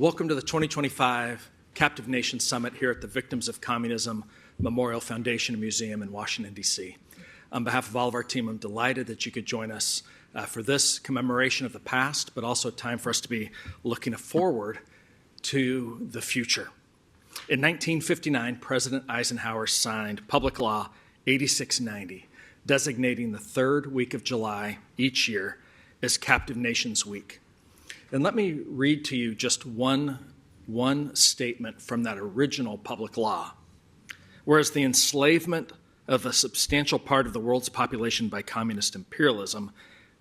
Welcome to the 2025 Captive Nations Summit here at the Victims of Communism Memorial Foundation and Museum in Washington, D.C. On behalf of all of our team, I'm delighted that you could join us for this commemoration of the past, but also time for us to be looking forward to the future. In 1959, President Eisenhower signed Public Law 8690, designating the third week of July each year as Captive Nations Week. And let me read to you just one statement from that original public law. Whereas the enslavement of a substantial part of the world's population by communist imperialism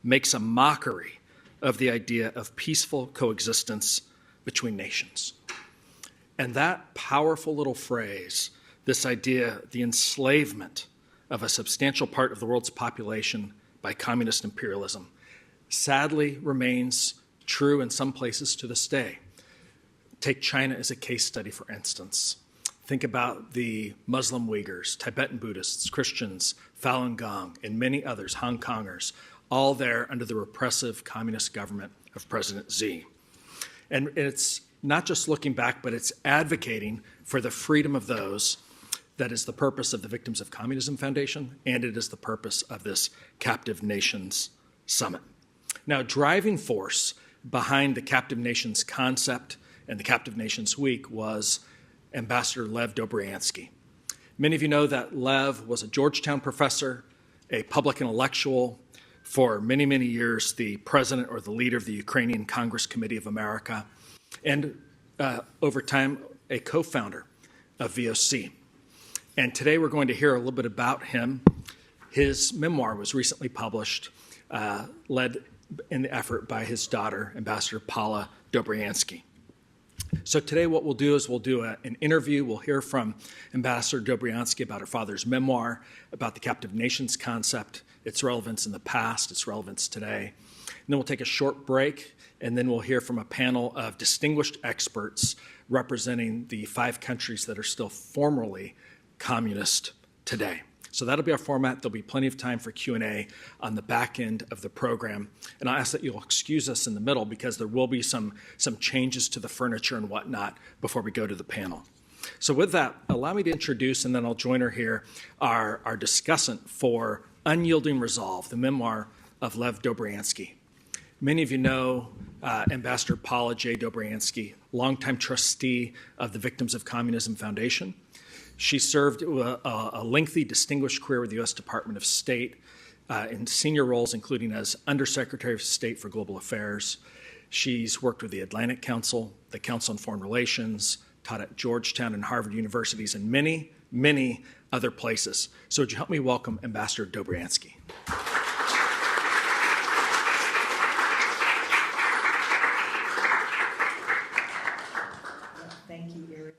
makes a mockery of the idea of peaceful coexistence between nations. And that powerful little phrase, this idea, the enslavement of a substantial part of the world's population by communist imperialism, sadly remains true in some places to this day. Take China as a case study, for instance. Think about the Muslim Uyghurs, Tibetan Buddhists, Christians, Falun Gong, and many others, Hong Kongers, all there under the repressive communist government of President Xi. And it's not just looking back, but it's advocating for the freedom of those. That is the purpose of the Victims of Communism Foundation, and it is the purpose of this Captive Nations Summit. Now, driving force behind the Captive Nations concept and the Captive Nations Week was Ambassador Lev Dobriansky. Many of you know that Lev was a Georgetown professor, a public intellectual, for many, many years the president or the leader of the Ukrainian Congress Committee of America, and over time a co-founder of VOC. And today we're going to hear a little bit about him. His memoir was recently published, led in the effort by his daughter, Ambassador Paula Dobriansky. So today what we'll do is we'll do an interview. We'll hear from Ambassador Dobriansky about her father's memoir, about the Captive Nations concept, its relevance in the past, its relevance today. And then we'll take a short break, and then we'll hear from a panel of distinguished experts representing the 5 countries that are still formerly communist today. So that'll be our format. There'll be plenty of time for Q&A on the back end of the program. And I'll ask that you'll excuse us in the middle because there will be some changes to the furniture and whatnot before we go to the panel. So with that, allow me to introduce, and then I'll join her here, our discussant for Unyielding Resolve, the memoir of Lev Dobriansky. Many of you know Ambassador Paula J. Dobriansky, longtime trustee of the Victims of Communism Foundation. She served a lengthy, distinguished career with the U.S. Department of State in senior roles, including as Undersecretary of State for Global Affairs. She's worked with the Atlantic Council, the Council on Foreign Relations, taught at Georgetown and Harvard universities, and many, many other places. So would you help me welcome Ambassador Dobriansky? Thank you, Eric.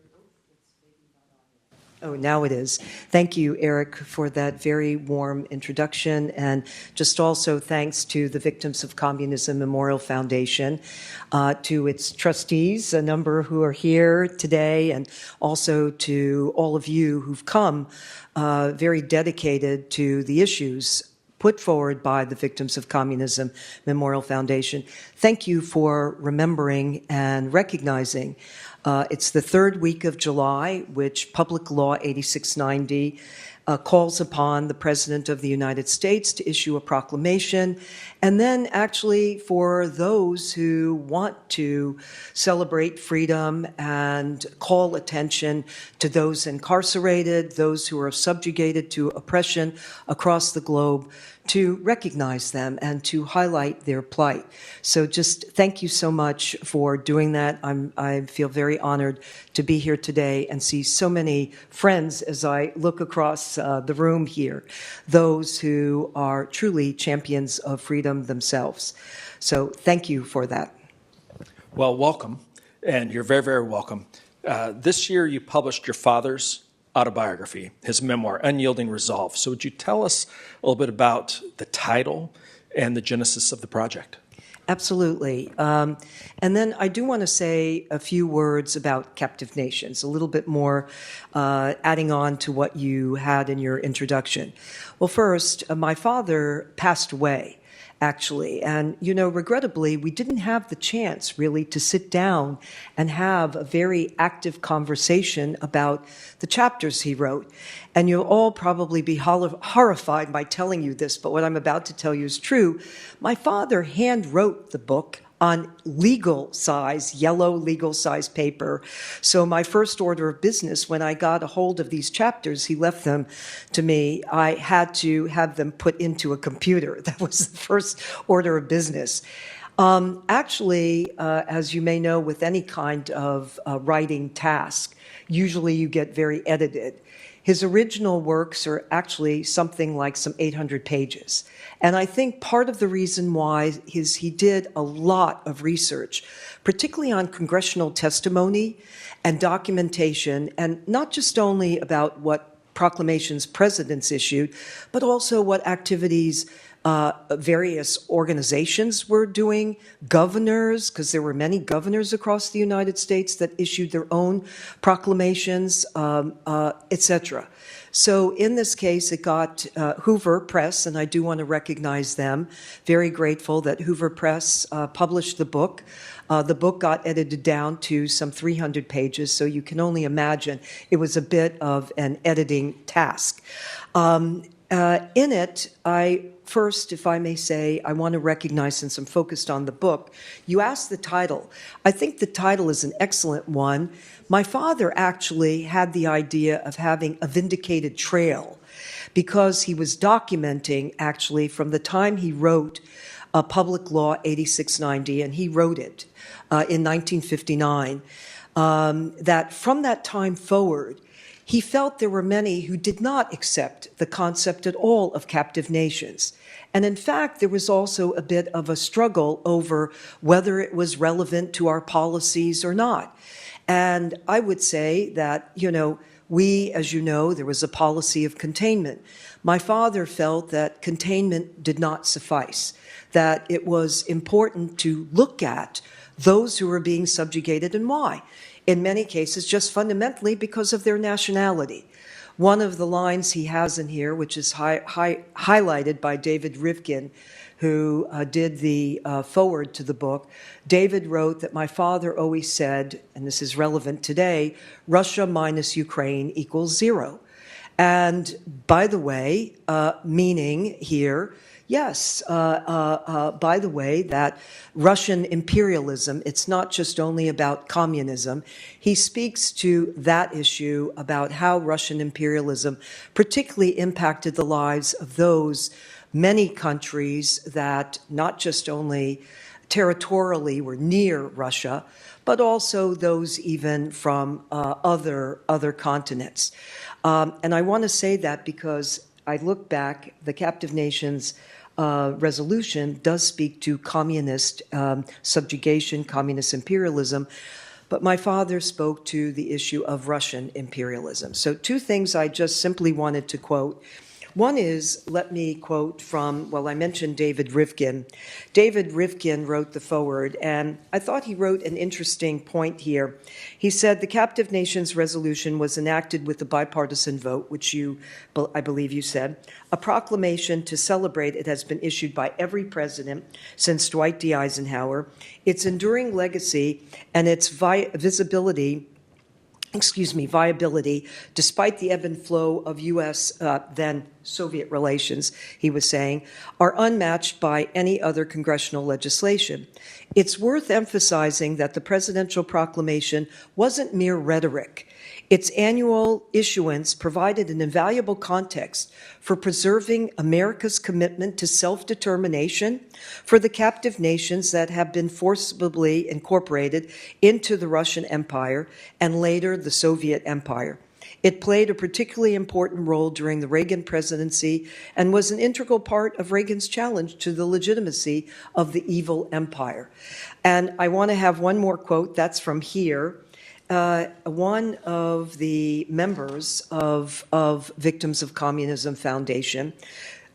Oh, now it is. Thank you, Eric, for that very warm introduction. And just also thanks to the Victims of Communism Memorial Foundation, to its trustees, a number who are here today, and also to all of you who've come very dedicated to the issues put forward by the Victims of Communism Memorial Foundation. Thank you for remembering and recognizing it's the third week of July, which Public Law 8690 calls upon the President of the United States to issue a proclamation, and then actually for those who want to celebrate freedom and call attention to those incarcerated, those who are subjugated to oppression across the globe, to recognize them and to highlight their plight. So just thank you so much for doing that. I feel very honored to be here today and see so many friends as I look across the room here, those who are truly champions of freedom themselves. So thank you for that. Well, welcome, and you're very, very welcome. This year you published your father's autobiography, his memoir, Unyielding Resolve. So would you tell us a little bit about the title and the genesis of the project? Absolutely. And then I do want to say a few words about Captive Nations, a little bit more adding on to what you had in your introduction. Well, first, my father passed away actually. And, regrettably, we didn't have the chance really to sit down and have a very active conversation about the chapters he wrote. And you'll all probably be horrified by telling you this, but what I'm about to tell you is true. My father hand wrote the book on yellow legal size paper. So my first order of business, when I got a hold of these chapters, he left them to me, I had to have them put into a computer. That was the first order of business. Actually, as you may know, with any kind of writing task, usually you get very edited. His original works are actually something like some 800 pages. And I think part of the reason why is he did a lot of research, particularly on congressional testimony and documentation, and not just only about what proclamations presidents issued, but also what activities various organizations were doing, governors, because there were many governors across the United States that issued their own proclamations, etc. So in this case, it got Hoover Press, and I do want to recognize them. Very grateful that Hoover Press published the book. The book got edited down to some 300 pages, so you can only imagine it was a bit of an editing task. In it, first, if I may say, I want to recognize, since I'm focused on the book, you asked the title. I think the title is an excellent one. My father actually had the idea of having a vindicated trail because he was documenting, actually, from the time he wrote Public Law 8690, and he wrote it in 1959, that from that time forward, he felt there were many who did not accept the concept at all of captive nations. And in fact, there was also a bit of a struggle over whether it was relevant to our policies or not. And I would say that, we, as you know, there was a policy of containment. My father felt that containment did not suffice, that it was important to look at those who were being subjugated and why. In many cases, just fundamentally because of their nationality. One of the lines he has in here, which is highlighted by David Rivkin, who did the foreword to the book, David wrote that my father always said, and this is relevant today, Russia minus Ukraine equals zero. And by the way, meaning here, yes, by the way, that Russian imperialism, it's not just only about communism. He speaks to that issue about how Russian imperialism particularly impacted the lives of those many countries that not just only territorially were near Russia, but also those even from other continents. And I want to say that because I look back, the Captive Nations resolution does speak to communist subjugation, communist imperialism, but my father spoke to the issue of Russian imperialism. So two things I just simply wanted to quote. One is, let me quote from, I mentioned David Rivkin. David Rivkin wrote the foreword, and I thought he wrote an interesting point here. He said, the Captive Nations resolution was enacted with a bipartisan vote, which I believe you said. A proclamation to celebrate it has been issued by every president since Dwight D. Eisenhower. Its enduring legacy and its viability, despite the ebb and flow of U.S. Then Soviet relations, he was saying, are unmatched by any other congressional legislation. It's worth emphasizing that the presidential proclamation wasn't mere rhetoric. Its annual issuance provided an invaluable context for preserving America's commitment to self-determination for the captive nations that have been forcibly incorporated into the Russian Empire and later the Soviet Empire. It played a particularly important role during the Reagan presidency and was an integral part of Reagan's challenge to the legitimacy of the evil empire. And I want to have one more quote, that's from here. One of the members of Victims of Communism Foundation,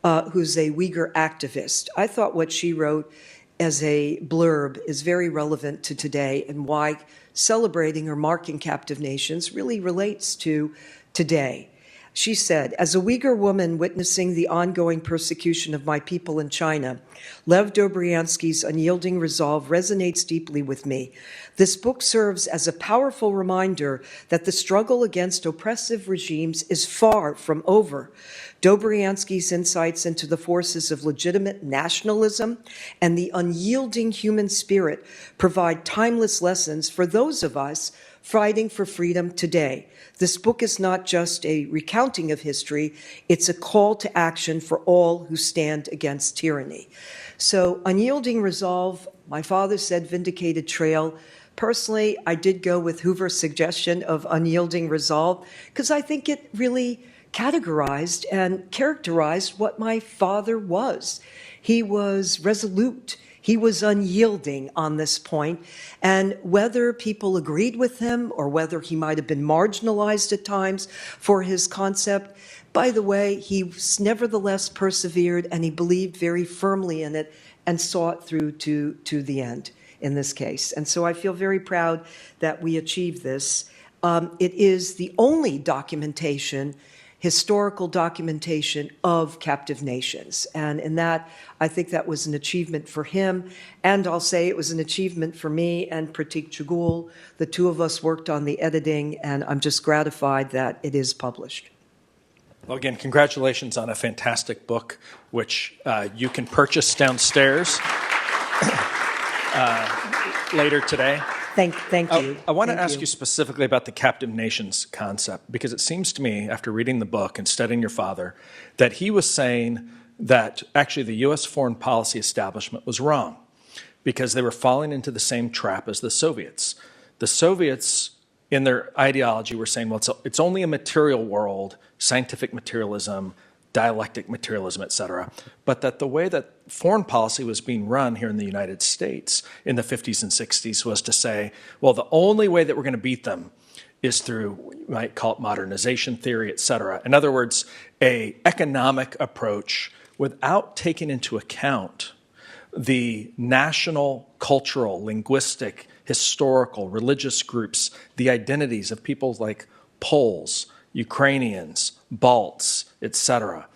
who's a Uyghur activist, I thought what she wrote as a blurb is very relevant to today and why celebrating or marking captive nations really relates to today. She said, as a Uyghur woman witnessing the ongoing persecution of my people in China, Lev Dobriansky's unyielding resolve resonates deeply with me. This book serves as a powerful reminder that the struggle against oppressive regimes is far from over. Dobriansky's insights into the forces of legitimate nationalism and the unyielding human spirit provide timeless lessons for those of us fighting for freedom today. This book is not just a recounting of history, it's a call to action for all who stand against tyranny. So, unyielding resolve, my father said vindicated trail. Personally, I did go with Hoover's suggestion of unyielding resolve because I think it really categorized and characterized what my father was. He was resolute. He was unyielding on this point, and whether people agreed with him or whether he might have been marginalized at times for his concept, by the way, he nevertheless persevered and he believed very firmly in it and saw it through to the end in this case. And so I feel very proud that we achieved this. It is the only documentation, historical documentation of captive nations. And in that, I think that was an achievement for him. And I'll say it was an achievement for me and Pratik Chugul. The two of us worked on the editing, and I'm just gratified that it is published. Well, again, congratulations on a fantastic book, which you can purchase downstairs later today. Thank you. I want to ask you specifically about the captive nations concept, because it seems to me, after reading the book and studying your father, that he was saying that actually the U.S. foreign policy establishment was wrong because they were falling into the same trap as the Soviets. The Soviets, in their ideology, were saying, well, it's only a material world, scientific materialism, dialectic materialism, et cetera, but that the way that foreign policy was being run here in the United States in the 50s and 60s was to say, well, the only way that we're going to beat them is through, you might call it modernization theory, et cetera. In other words, an economic approach without taking into account the national, cultural, linguistic, historical, religious groups, the identities of people like Poles, Ukrainians, Balts, etc.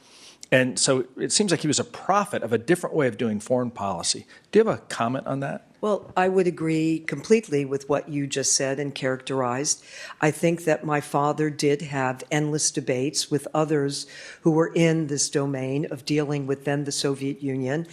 And so it seems like he was a prophet of a different way of doing foreign policy. Do you have a comment on that? Well, I would agree completely with what you just said and characterized. I think that my father did have endless debates with others who were in this domain of dealing with then the Soviet Union.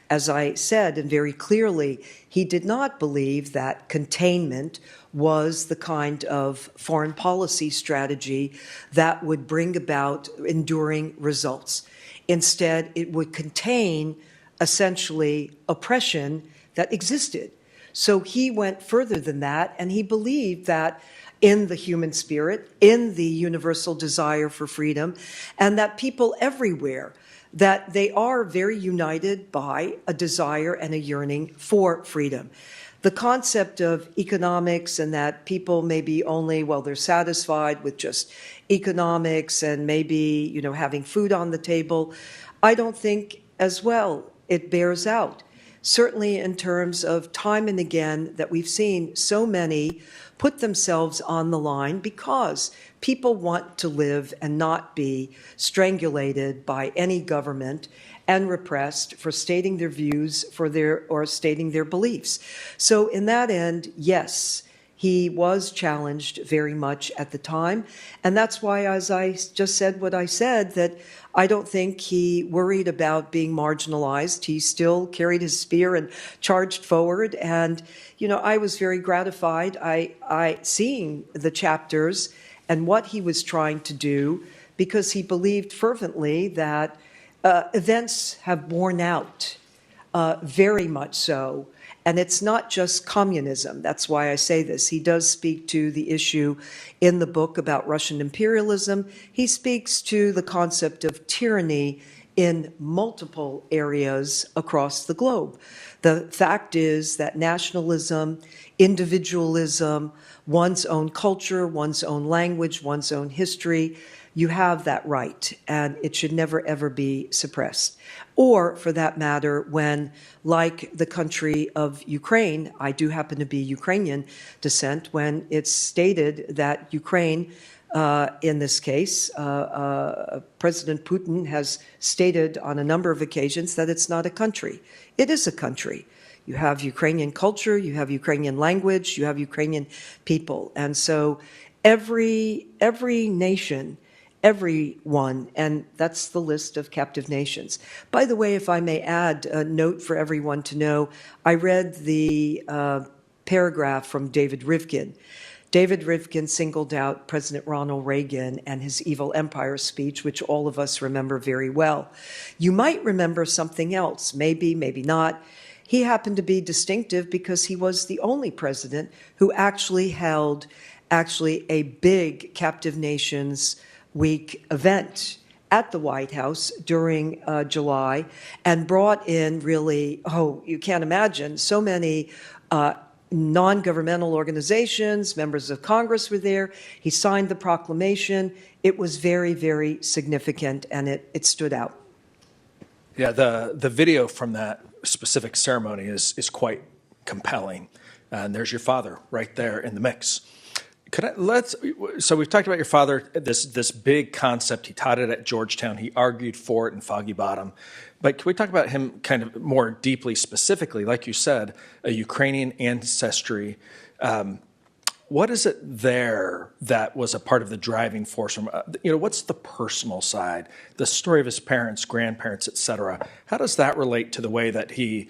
As I said, and very clearly, he did not believe that containment was the kind of foreign policy strategy that would bring about enduring results. Instead, it would contain essentially oppression that existed. So he went further than that, and he believed that in the human spirit, in the universal desire for freedom, and that people everywhere, that they are very united by a desire and a yearning for freedom. The concept of economics and that people may be only, well, they're satisfied with just economics and maybe, having food on the table, I don't think as well it bears out. Certainly in terms of time and again that we've seen so many put themselves on the line because people want to live and not be strangulated by any government and repressed for stating their views or stating their beliefs. So in that end, yes, he was challenged very much at the time. And that's why, as I just said what I said, that I don't think he worried about being marginalized. He still carried his spear and charged forward. And, I was very gratified I seeing the chapters and what he was trying to do, because he believed fervently that events have borne out, very much so. And it's not just communism. That's why I say this. He does speak to the issue in the book about Russian imperialism. He speaks to the concept of tyranny in multiple areas across the globe. The fact is that nationalism, individualism, one's own culture, one's own language, one's own history, you have that right, and it should never, ever be suppressed. Or, for that matter, when, like the country of Ukraine, I do happen to be Ukrainian descent, when it's stated that Ukraine in this case. President Putin has stated on a number of occasions that it's not a country. It is a country. You have Ukrainian culture, you have Ukrainian language, you have Ukrainian people. And so every nation, everyone, and that's the list of captive nations. By the way, if I may add a note for everyone to know, I read the paragraph from David Rivkin. David Rivkin singled out President Ronald Reagan and his evil empire speech, which all of us remember very well. You might remember something else, maybe, maybe not. He happened to be distinctive because he was the only president who actually held a big Captive Nations Week event at the White House during July and brought in really, you can't imagine, so many non-governmental organizations, members of Congress were there. He signed the proclamation. It was very, very significant, and it stood out. Yeah, the video from that specific ceremony is quite compelling. And there's your father right there in the mix. So we've talked about your father, this big concept. He taught it at Georgetown. He argued for it in Foggy Bottom. But can we talk about him kind of more deeply, specifically, like you said, a Ukrainian ancestry? What is it there that was a part of the driving force? What's the personal side, the story of his parents, grandparents, et cetera? How does that relate to the way that he,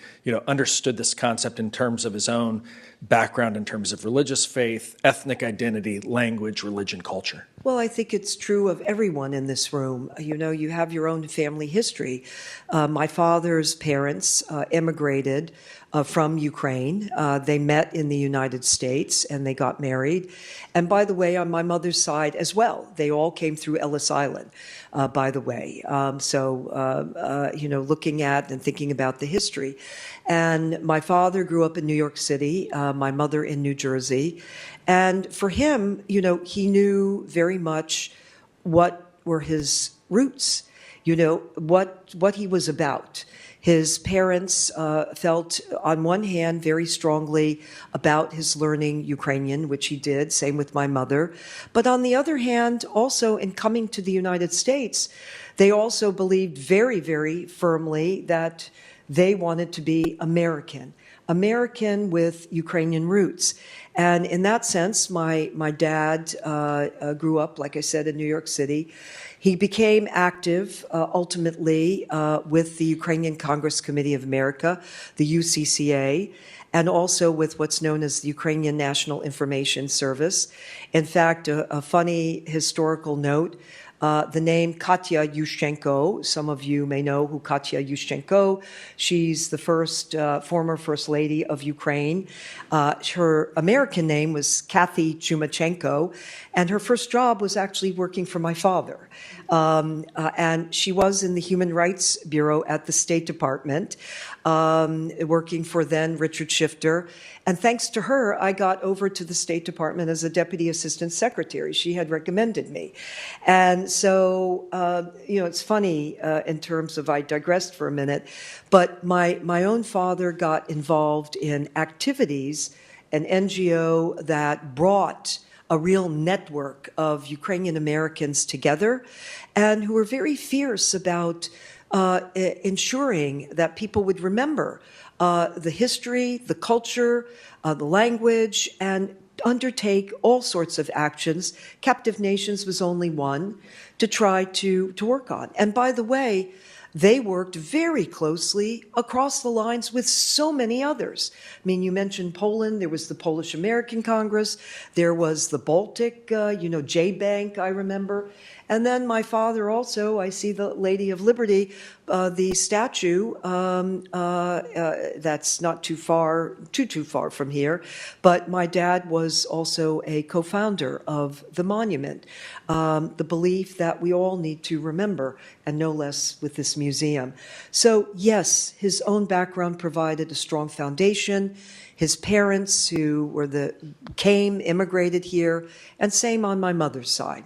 understood this concept in terms of his own background, in terms of religious faith, ethnic identity, language, religion, culture? Well, I think it's true of everyone in this room. You have your own family history. My father's parents immigrated from Ukraine. They met in the United States and they got married. And by the way, on my mother's side as well, they all came through Ellis Island, by the way. Looking at and thinking about the history. And my father grew up in New York City, my mother in New Jersey. And for him, he knew very much what were his roots, what he was about. His parents felt, on one hand, very strongly about his learning Ukrainian, which he did, same with my mother. But on the other hand, also in coming to the United States, they also believed very, very firmly that they wanted to be American with Ukrainian roots. And in that sense, my dad grew up, like I said, in New York City. He became active ultimately with the Ukrainian Congress Committee of America, the UCCA, and also with what's known as the Ukrainian National Information Service. In fact, a funny historical note, the name Katya Yushchenko, some of you may know who Katya Yushchenko. She's the former First Lady of Ukraine. Her American name was Kathy Chumachenko, and her first job was actually working for my father. And she was in the Human Rights Bureau at the State Department, working for then Richard Shifter. And thanks to her, I got over to the State Department as a Deputy Assistant Secretary. She had recommended me. And so, it's funny in terms of, I digressed for a minute, but my own father got involved in activities, an NGO that brought a real network of Ukrainian Americans together and who were very fierce about ensuring that people would remember the history, the culture, the language, and undertake all sorts of actions. Captive Nations was only one to try to work on. And by the way, they worked very closely across the lines with so many others. I mean, you mentioned Poland. There was the Polish American Congress. There was the Baltic, J-Bank, I remember. And then my father also, I see the Lady of Liberty, the statue, that's not too far from here. But my dad was also a co-founder of the monument, the belief that we all need to remember, and no less with this museum. So yes, his own background provided a strong foundation. His parents who immigrated here, and same on my mother's side.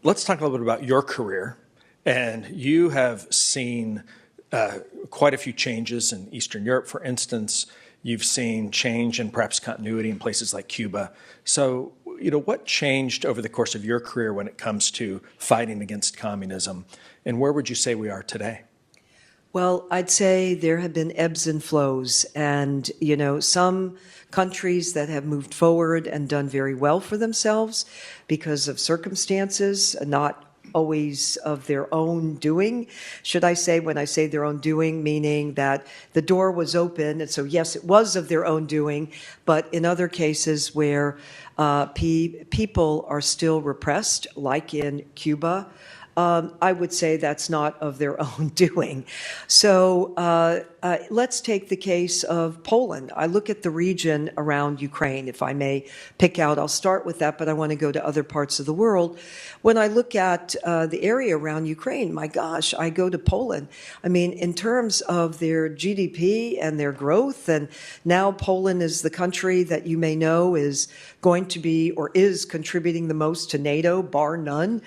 Let's talk a little bit about your career. And you have seen quite a few changes in Eastern Europe, for instance. You've seen change and perhaps continuity in places like Cuba. So, what changed over the course of your career when it comes to fighting against communism, and where would you say we are today? Well, I'd say there have been ebbs and flows, and some countries that have moved forward and done very well for themselves because of circumstances, not always of their own doing. Should I say, when I say their own doing, meaning that the door was open, and so yes, it was of their own doing, but in other cases where people are still repressed, like in Cuba, I would say that's not of their own doing. So let's take the case of Poland. I look at the region around Ukraine, if I may pick out. I'll start with that, but I want to go to other parts of the world. When I look at the area around Ukraine, my gosh, I go to Poland. I mean, in terms of their GDP and their growth, and now Poland is the country that you may know is going to be or is contributing the most to NATO, bar none.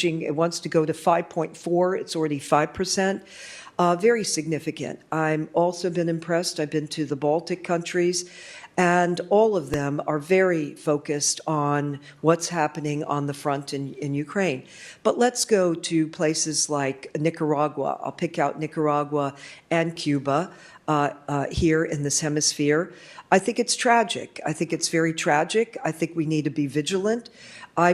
It wants to go to 5.4. It's already 5%. Very significant. I'm also been impressed. I've been to the Baltic countries, and all of them are very focused on what's happening on the front in Ukraine. But let's go to places like Nicaragua. I'll pick out Nicaragua and Cuba here in this hemisphere. I think it's tragic. I think it's very tragic. I think we need to be vigilant. I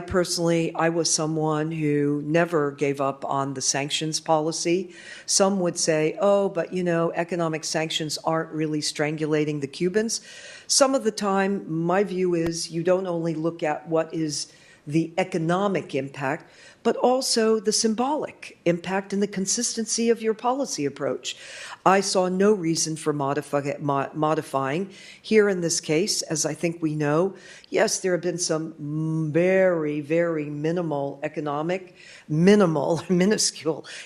was someone who never gave up on the sanctions policy. Some would say, but economic sanctions aren't really strangulating the Cubans. Some of the time, my view is you don't only look at what is the economic impact, but also the symbolic impact and the consistency of your policy approach. I saw no reason for modifying. Here in this case, as I think we know, yes, there have been some very, very minuscule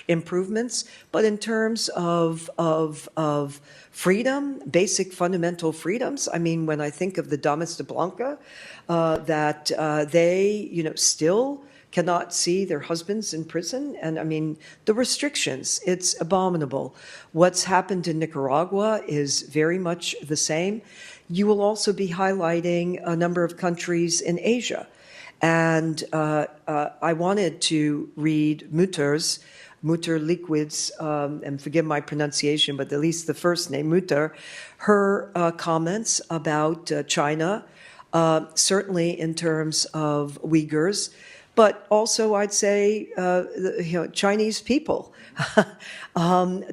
improvements, but in terms of freedom, basic fundamental freedoms, I mean, when I think of the Damas de Blanca, that they, still cannot see their husbands in prison. And I mean, the restrictions, it's abominable. What's happened in Nicaragua is very much the same. You will also be highlighting a number of countries in Asia. And I wanted to read Mutter Liquid's, and forgive my pronunciation, but at least the first name, Mutter, her comments about China, certainly in terms of Uyghurs, but also I'd say Chinese people,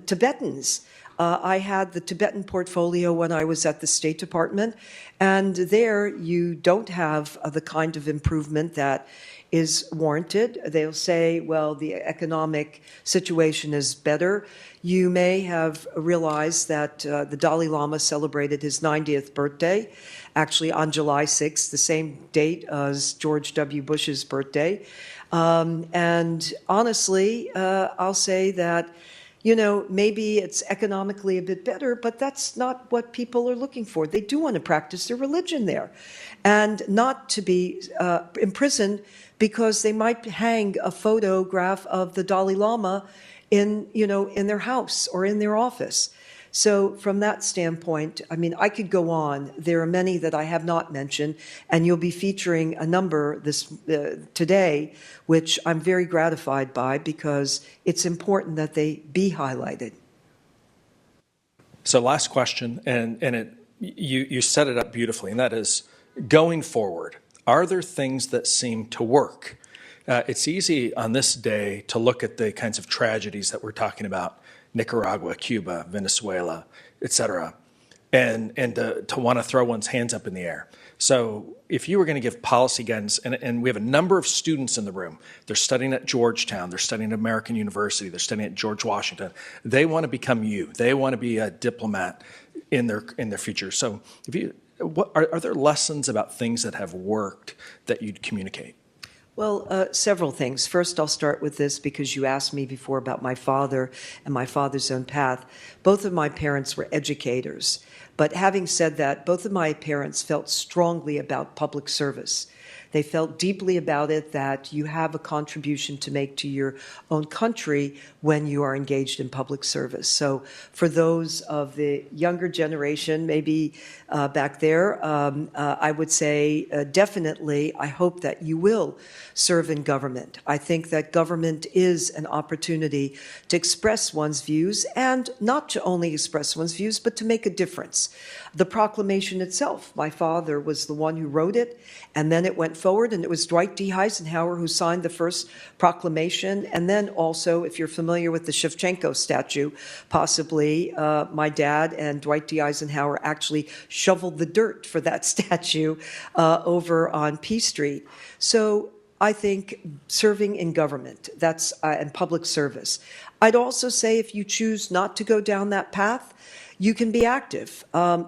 Tibetans. I had the Tibetan portfolio when I was at the State Department, and there you don't have the kind of improvement that is warranted. They'll say, well, the economic situation is better. You may have realized that the Dalai Lama celebrated his 90th birthday, actually on July 6th, the same date as George W. Bush's birthday. And honestly, I'll say that, maybe it's economically a bit better, but that's not what people are looking for. They do want to practice their religion there and not to be imprisoned because they might hang a photograph of the Dalai Lama in their house or in their office. So from that standpoint, I mean, I could go on. There are many that I have not mentioned, and you'll be featuring a number today, which I'm very gratified by because it's important that they be highlighted. So last question, and you set it up beautifully, and that is, going forward, are there things that seem to work? It's easy on this day to look at the kinds of tragedies that we're talking about, Nicaragua, Cuba, Venezuela, et cetera, and to want to throw one's hands up in the air. So if you were going to give policy guidance, and we have a number of students in the room, they're studying at Georgetown, they're studying at American University, they're studying at George Washington, they want to become you. They want to be a diplomat in their future. So are there lessons about things that have worked that you'd communicate? Well, several things. First, I'll start with this because you asked me before about my father and my father's own path. Both of my parents were educators. But having said that, both of my parents felt strongly about public service. They felt deeply about it, that you have a contribution to make to your own country when you are engaged in public service. So for those of the younger generation, maybe back there, I would say definitely, I hope that you will serve in government. I think that government is an opportunity to express one's views, and not to only express one's views, but to make a difference. The proclamation itself, my father was the one who wrote it, and then it went forward, and it was Dwight D. Eisenhower who signed the first proclamation. And then also, if you're familiar with the Shevchenko statue, possibly my dad and Dwight D. Eisenhower actually shoveled the dirt for that statue over on P Street. So I think serving in government, that's and public service. I'd also say if you choose not to go down that path, you can be active.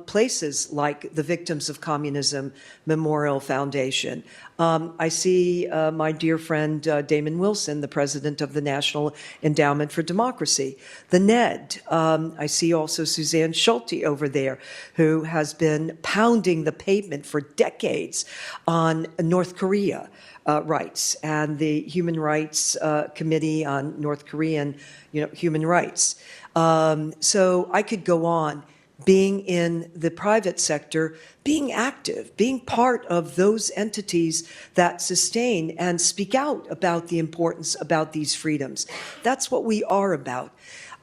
Places like the Victims of Communism Memorial Foundation. I see my dear friend Damon Wilson, the president of the National Endowment for Democracy. The NED. I see also Suzanne Schulte over there, who has been pounding the pavement for decades on North Korea rights and the Human Rights Committee on North Korean, human rights. So I could go on. Being in the private sector, being active, being part of those entities that sustain and speak out about the importance about these freedoms. That's what we are about.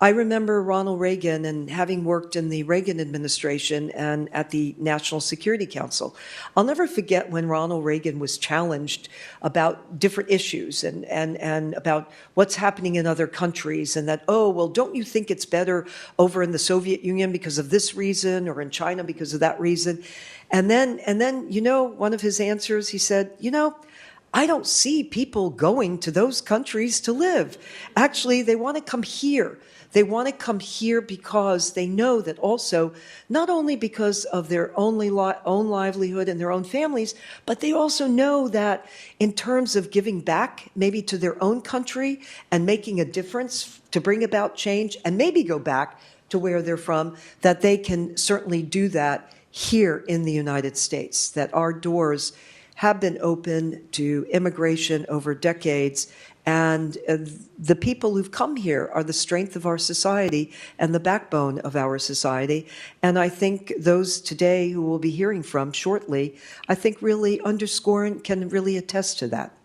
I remember Ronald Reagan, and having worked in the Reagan administration and at the National Security Council, I'll never forget when Ronald Reagan was challenged about different issues and about what's happening in other countries, and that, oh, well, don't you think it's better over in the Soviet Union because of this reason, or in China because of that reason? And then, one of his answers, he said, I don't see people going to those countries to live. Actually, they want to come here. They want to come here because they know that also, not only because of their own livelihood and their own families, but they also know that in terms of giving back maybe to their own country and making a difference to bring about change and maybe go back to where they're from, that they can certainly do that here in the United States, that our doors have been open to immigration over decades. And the people who've come here are the strength of our society and the backbone of our society. And I think those today who we'll be hearing from shortly, I think really underscore and can really attest to that.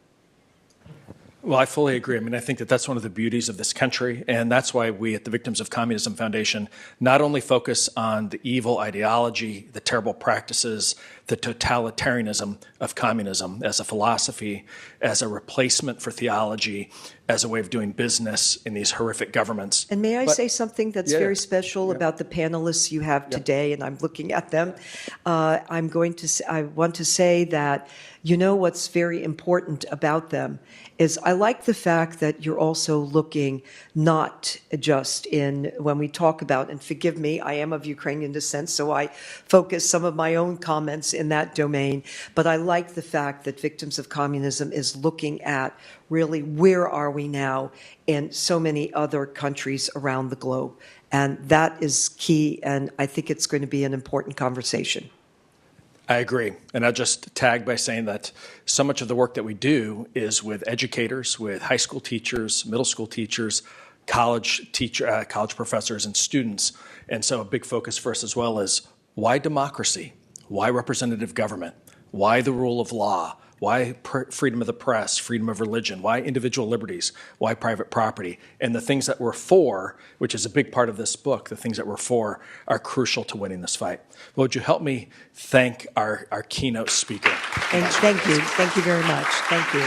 Well, I fully agree. I mean, I think that that's one of the beauties of this country, and that's why we at the Victims of Communism Foundation not only focus on the evil ideology, the terrible practices, the totalitarianism of communism as a philosophy, as a replacement for theology, as a way of doing business in these horrific governments. And may I say something that's very special about the panelists you have today, and I'm looking at them. I want to say that what's very important about them is I like the fact that you're also looking not just in, when we talk about, and forgive me, I am of Ukrainian descent, so I focus some of my own comments in that domain, but I like the fact that Victims of Communism is looking at really where are we now in so many other countries around the globe. And that is key, and I think it's going to be an important conversation. I agree. And I'll just tag by saying that so much of the work that we do is with educators, with high school teachers, middle school teachers, college professors, and students. And so a big focus for us as well is why democracy? Why representative government? Why the rule of law? Why freedom of the press, freedom of religion? Why individual liberties? Why private property? And the things that we're for, which is a big part of this book, the things that we're for are crucial to winning this fight. Well, would you help me thank our keynote speaker? And thank you. Thank you very much. Thank you.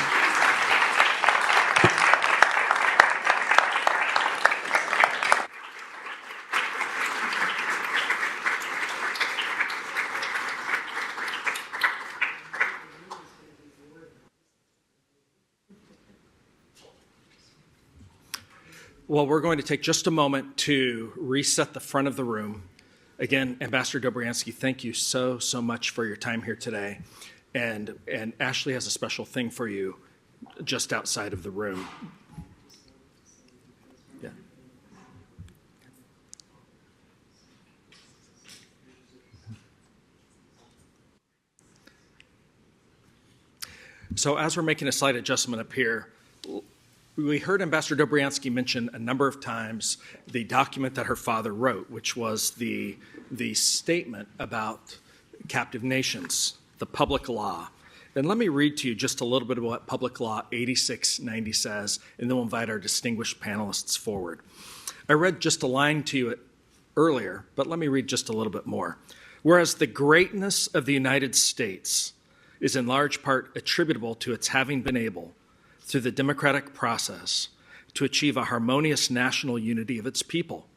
Well, we're going to take just a moment to reset the front of the room. Again, Ambassador Dobriansky, thank you so much for your time here today. And Ashley has a special thing for you just outside of the room. Yeah. So as we're making a slight adjustment up here, we heard Ambassador Dobriansky mention a number of times the document that her father wrote, which was the statement about captive nations, the public law. And let me read to you just a little bit about what Public Law 8690 says, and then we'll invite our distinguished panelists forward. I read just a line to you earlier, but let me read just a little bit more. Whereas the greatness of the United States is in large part attributable to its having been able, through the democratic process, to achieve a harmonious national unity of its people,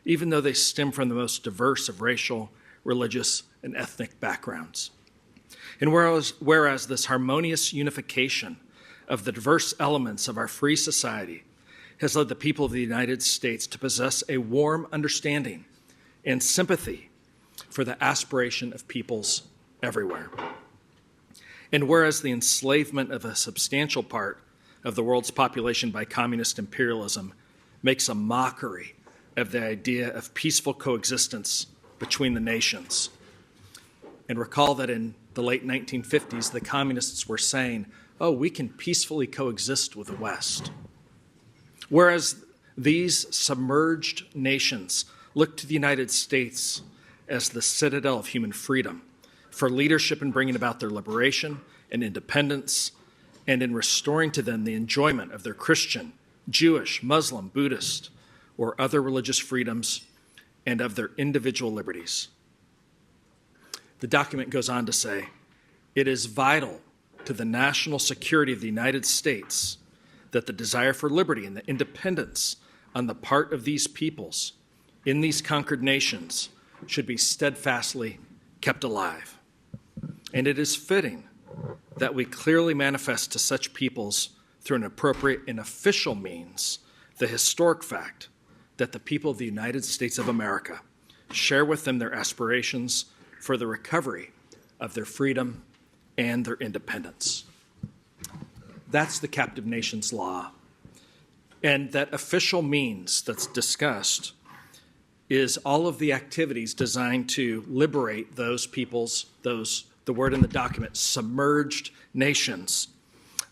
even though they stem from the most diverse of racial, religious, and ethnic backgrounds. And whereas this harmonious unification of the diverse elements of our free society has led the people of the United States to possess a warm understanding and sympathy for the aspiration of peoples everywhere. And whereas the enslavement of a substantial part of the world's population by communist imperialism makes a mockery of the idea of peaceful coexistence between the nations. And recall that in the late 1950s, the communists were saying, oh, we can peacefully coexist with the West. Whereas these submerged nations look to the United States as the citadel of human freedom for leadership in bringing about their liberation and independence, and in restoring to them the enjoyment of their Christian, Jewish, Muslim, Buddhist, or other religious freedoms, and of their individual liberties. The document goes on to say, it is vital to the national security of the United States that the desire for liberty and the independence on the part of these peoples in these conquered nations should be steadfastly kept alive. And it is fitting that we clearly manifest to such peoples through an appropriate and official means the historic fact that the people of the United States of America share with them their aspirations for the recovery of their freedom and their independence. That's the captive nations law. And that official means that's discussed is all of the activities designed to liberate those peoples, the word in the document, submerged nations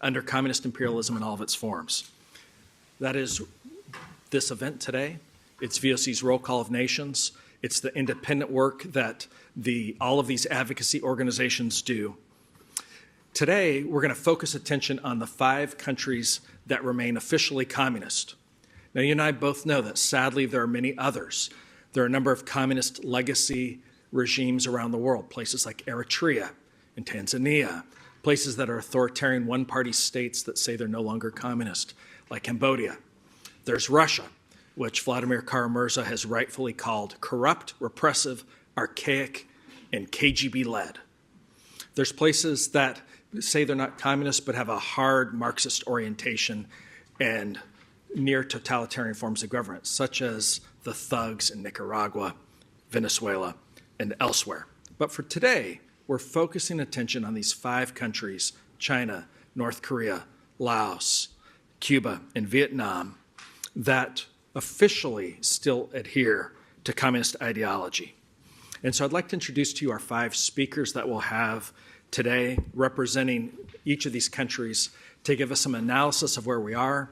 under communist imperialism in all of its forms. That is this event today. It's VOC's Roll Call of Nations. It's the independent work that all of these advocacy organizations do. Today, we're going to focus attention on the 5 countries that remain officially communist. Now, you and I both know that sadly there are many others. There are a number of communist legacy regimes around the world, places like Eritrea and Tanzania, places that are authoritarian one-party states that say they're no longer communist, like Cambodia. There's Russia, which Vladimir Kara-Murza has rightfully called corrupt, repressive, archaic, and KGB-led. There's places that say they're not communist but have a hard Marxist orientation and near totalitarian forms of government, such as the thugs in Nicaragua, Venezuela, and elsewhere. But for today, we're focusing attention on these 5 countries, China, North Korea, Laos, Cuba, and Vietnam, that officially still adhere to communist ideology. And so I'd like to introduce to you our 5 speakers that we'll have today representing each of these countries to give us some analysis of where we are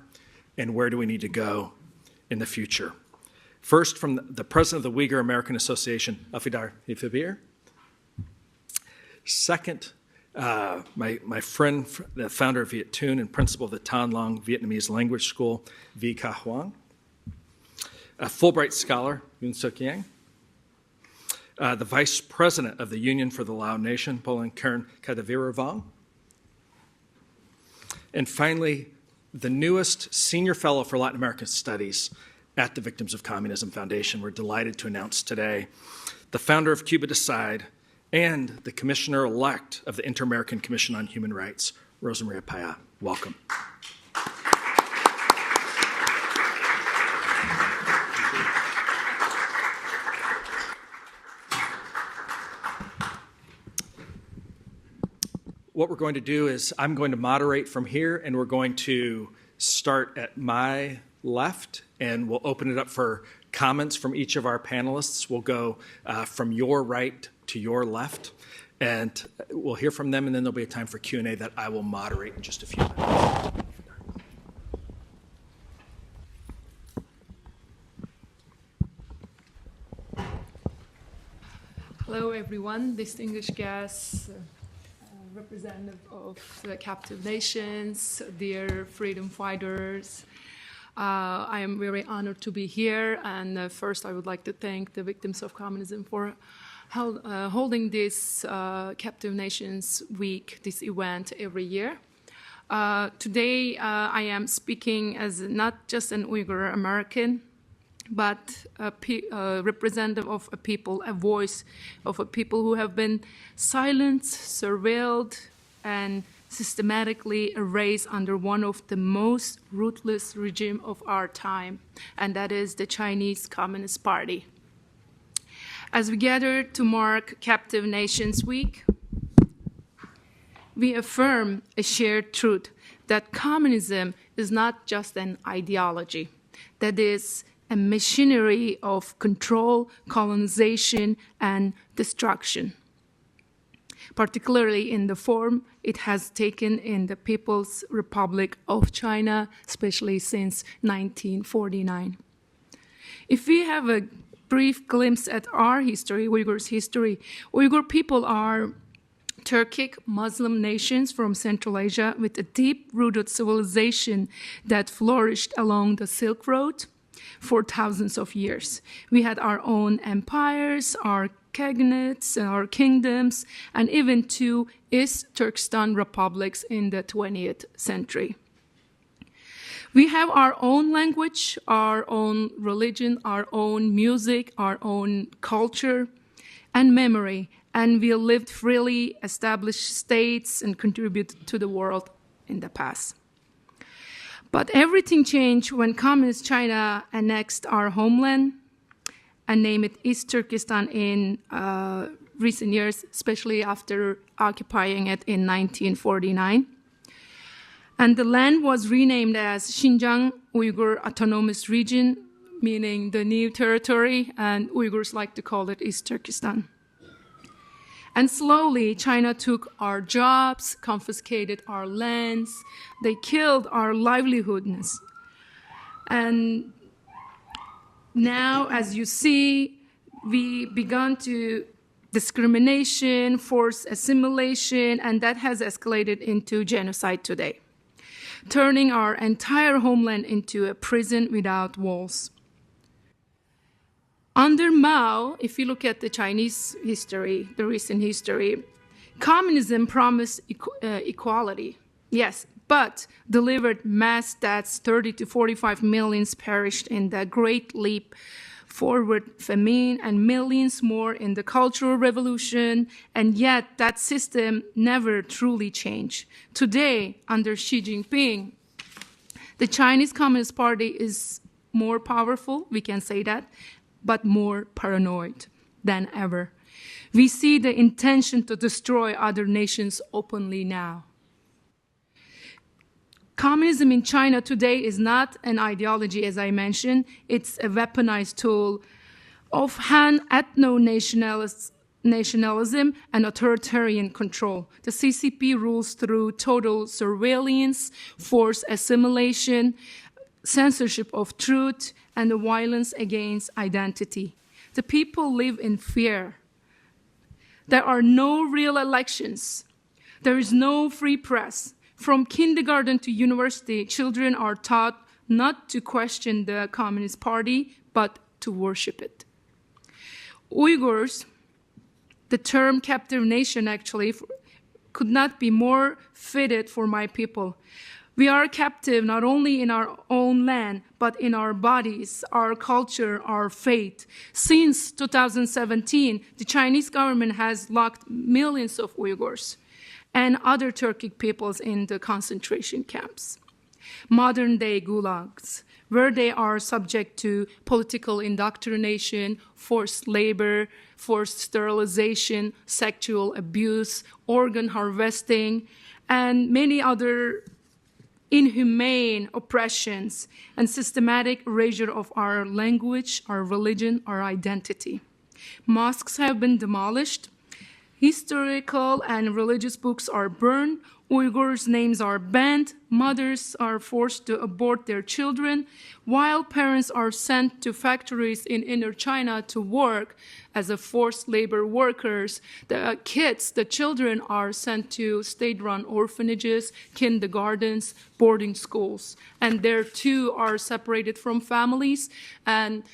and where do we need to go in the future. First, from the president of the Uyghur American Association, Afidar Hifabir. Second, my friend, the founder of Viet Toon and principal of the Tan Long Vietnamese Language School, V. Ka Hoang. A Fulbright scholar, Yoon Suk Yang. The vice president of the Union for the Lao Nation, Paula Kern Kadaviravong. And finally, the newest senior fellow for Latin American Studies at the Victims of Communism Foundation. We're delighted to announce today the founder of Cuba Decide and the commissioner-elect of the Inter-American Commission on Human Rights, Rosa Maria Paya. Welcome. What we're going to do is I'm going to moderate from here, and we're going to start at my left, and we'll open it up for comments from each of our panelists. We'll go from your right to your left. And we'll hear from them, and then there'll be a time for Q&A that I will moderate in just a few minutes. Hello, everyone, distinguished guests, representative of the captive nations, dear freedom fighters. I am very honored to be here, and first I would like to thank the Victims of Communism for holding this Captive Nations Week, this event every year. Today I am speaking as not just an Uyghur American, but a representative of a people, a voice of a people who have been silenced, surveilled, and systematically erased under one of the most ruthless regimes of our time, and that is the Chinese Communist Party. As we gather to mark Captive Nations Week, we affirm a shared truth that communism is not just an ideology, that is a machinery of control, colonization, and destruction, particularly in the form it has taken in the People's Republic of China, especially since 1949. If we have a brief glimpse at our history, Uyghurs' history, Uyghur people are Turkic Muslim nations from Central Asia with a deep-rooted civilization that flourished along the Silk Road for thousands of years. We had our own empires, our khanates, our kingdoms, and even two East Turkestan republics in the 20th century. We have our own language, our own religion, our own music, our own culture, and memory, and we lived freely, established states, and contributed to the world in the past. But everything changed when Communist China annexed our homeland and named it East Turkestan in recent years, especially after occupying it in 1949. And the land was renamed as Xinjiang Uyghur Autonomous Region, meaning the new territory, and Uyghurs like to call it East Turkestan. And slowly, China took our jobs, confiscated our lands, they killed our livelihoods. And now, as you see, we began to discrimination, forced assimilation, and that has escalated into genocide today, turning our entire homeland into a prison without walls. Under Mao, if you look at the Chinese history, the recent history, communism promised equality, yes, but delivered mass deaths. 30 to 45 million perished in the Great Leap Forward famine, and millions more in the Cultural Revolution, and yet that system never truly changed. Today, under Xi Jinping, the Chinese Communist Party is more powerful, we can say that, but more paranoid than ever. We see the intention to destroy other nations openly now. Communism in China today is not an ideology, as I mentioned. It's a weaponized tool of Han ethno-nationalism and authoritarian control. The CCP rules through total surveillance, forced assimilation, censorship of truth, and the violence against identity. The people live in fear. There are no real elections. There is no free press. From kindergarten to university, children are taught not to question the Communist Party, but to worship it. Uyghurs, the term captive nation actually, could not be more fitted for my people. We are captive not only in our own land, but in our bodies, our culture, our faith. Since 2017, the Chinese government has locked millions of Uyghurs and other Turkic peoples in the concentration camps, modern-day gulags, where they are subject to political indoctrination, forced labor, forced sterilization, sexual abuse, organ harvesting, and many other inhumane oppressions and systematic erasure of our language, our religion, our identity. Mosques have been demolished. Historical and religious books are burned. Uyghurs' names are banned. Mothers are forced to abort their children, while parents are sent to factories in inner China to work as a forced labor workers. The kids, the children, are sent to state-run orphanages, kindergartens, boarding schools, and there too are separated from families and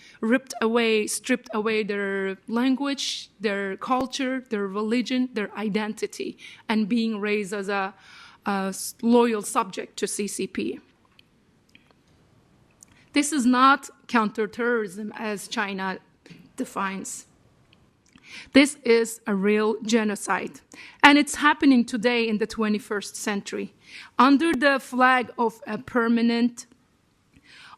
stripped away their language, their culture, their religion, their identity, and being raised as a loyal subject to CCP. This is not counterterrorism as China defines. This is a real genocide, and it's happening today in the 21st century under the flag of a permanent,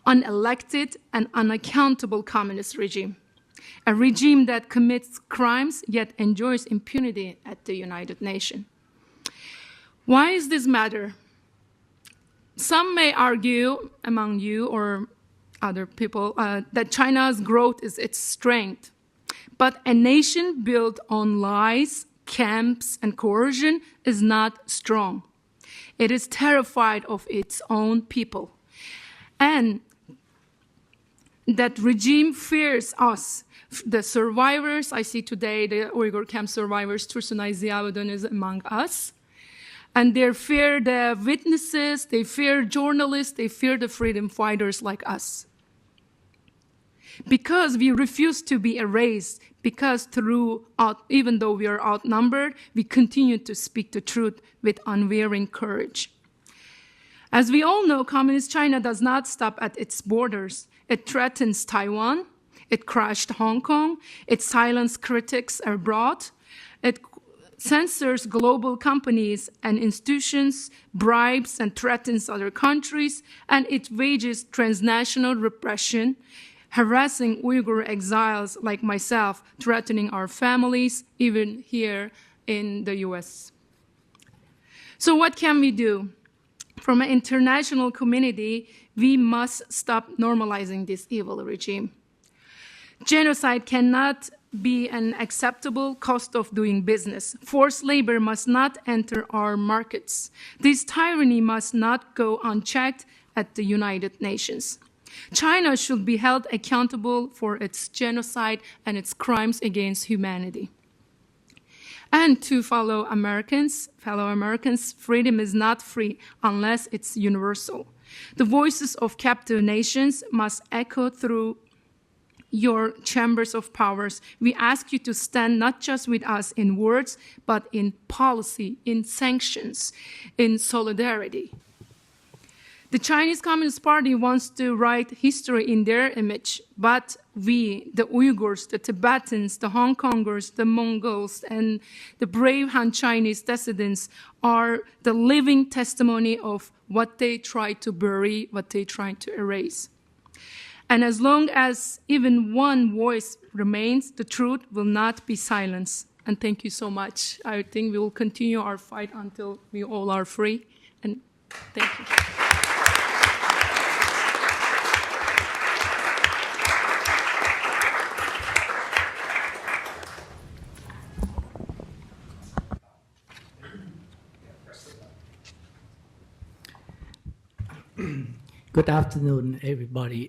unelected, and unaccountable communist regime, a regime that commits crimes yet enjoys impunity at the United Nations. Why is this matter? Some may argue among you or other people that China's growth is its strength. But a nation built on lies, camps, and coercion is not strong. It is terrified of its own people. And that regime fears us. The survivors, I see today the Uyghur camp survivors, Tursunay Ziauddin is among us. And they fear the witnesses, they fear journalists, they fear the freedom fighters like us. Because we refuse to be erased, because even though we are outnumbered, we continue to speak the truth with unwavering courage. As we all know, Communist China does not stop at its borders. It threatens Taiwan, it crushed Hong Kong, it silenced critics abroad, it censors global companies and institutions, bribes and threatens other countries, and it wages transnational repression, harassing Uyghur exiles like myself, threatening our families, even here in the US. So what can we do? From an international community, we must stop normalizing this evil regime. Genocide cannot be an acceptable cost of doing business. Forced labor must not enter our markets. This tyranny must not go unchecked at the United Nations. China should be held accountable for its genocide and its crimes against humanity. And to fellow Americans, freedom is not free unless it's universal. The voices of captive nations must echo through your chambers of powers. We ask you to stand not just with us in words, but in policy, in sanctions, in solidarity. The Chinese Communist Party wants to write history in their image, but we, the Uyghurs, the Tibetans, the Hong Kongers, the Mongols, and the brave Han Chinese dissidents are the living testimony of what they tried to bury, what they tried to erase. And as long as even one voice remains, the truth will not be silenced. And thank you so much. I think we will continue our fight until we all are free. And thank you. Good afternoon, everybody.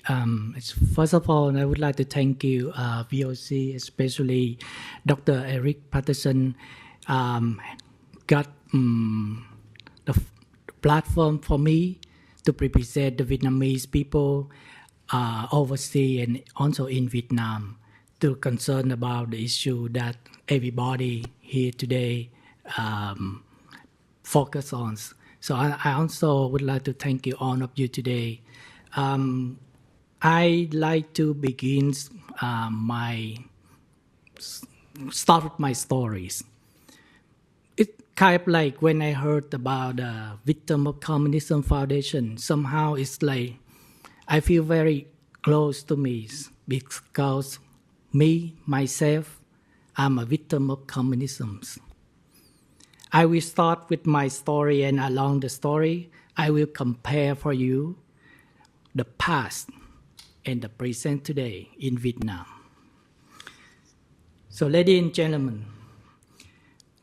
First of all, I would like to thank you, VOC, especially Dr. Eric Patterson, got the platform for me to represent the Vietnamese people overseas and also in Vietnam to concern about the issue that everybody here today focus on. So I also would like to thank you, all of you today. I'd like to begin start with my stories. It's kind of like when I heard about the Victim of Communism Foundation, somehow it's like I feel very close to me because myself, I'm a victim of communism. I will start with my story, and along the story, I will compare for you the past and the present today in Vietnam. So, ladies and gentlemen,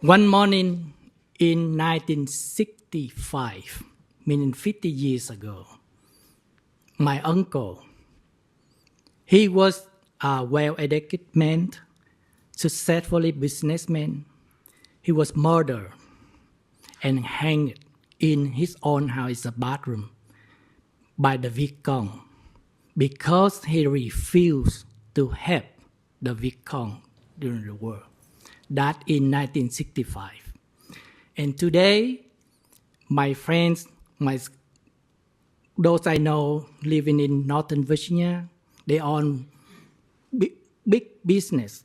One morning in 1965, meaning 50 years ago, my uncle, he was a well-educated man, successfully businessman. He was murdered and hanged in his own house, a bathroom, by the Viet Cong because he refused to help the Viet Cong during the war. That in 1965. And today, my friends, those I know living in Northern Virginia, they own big business.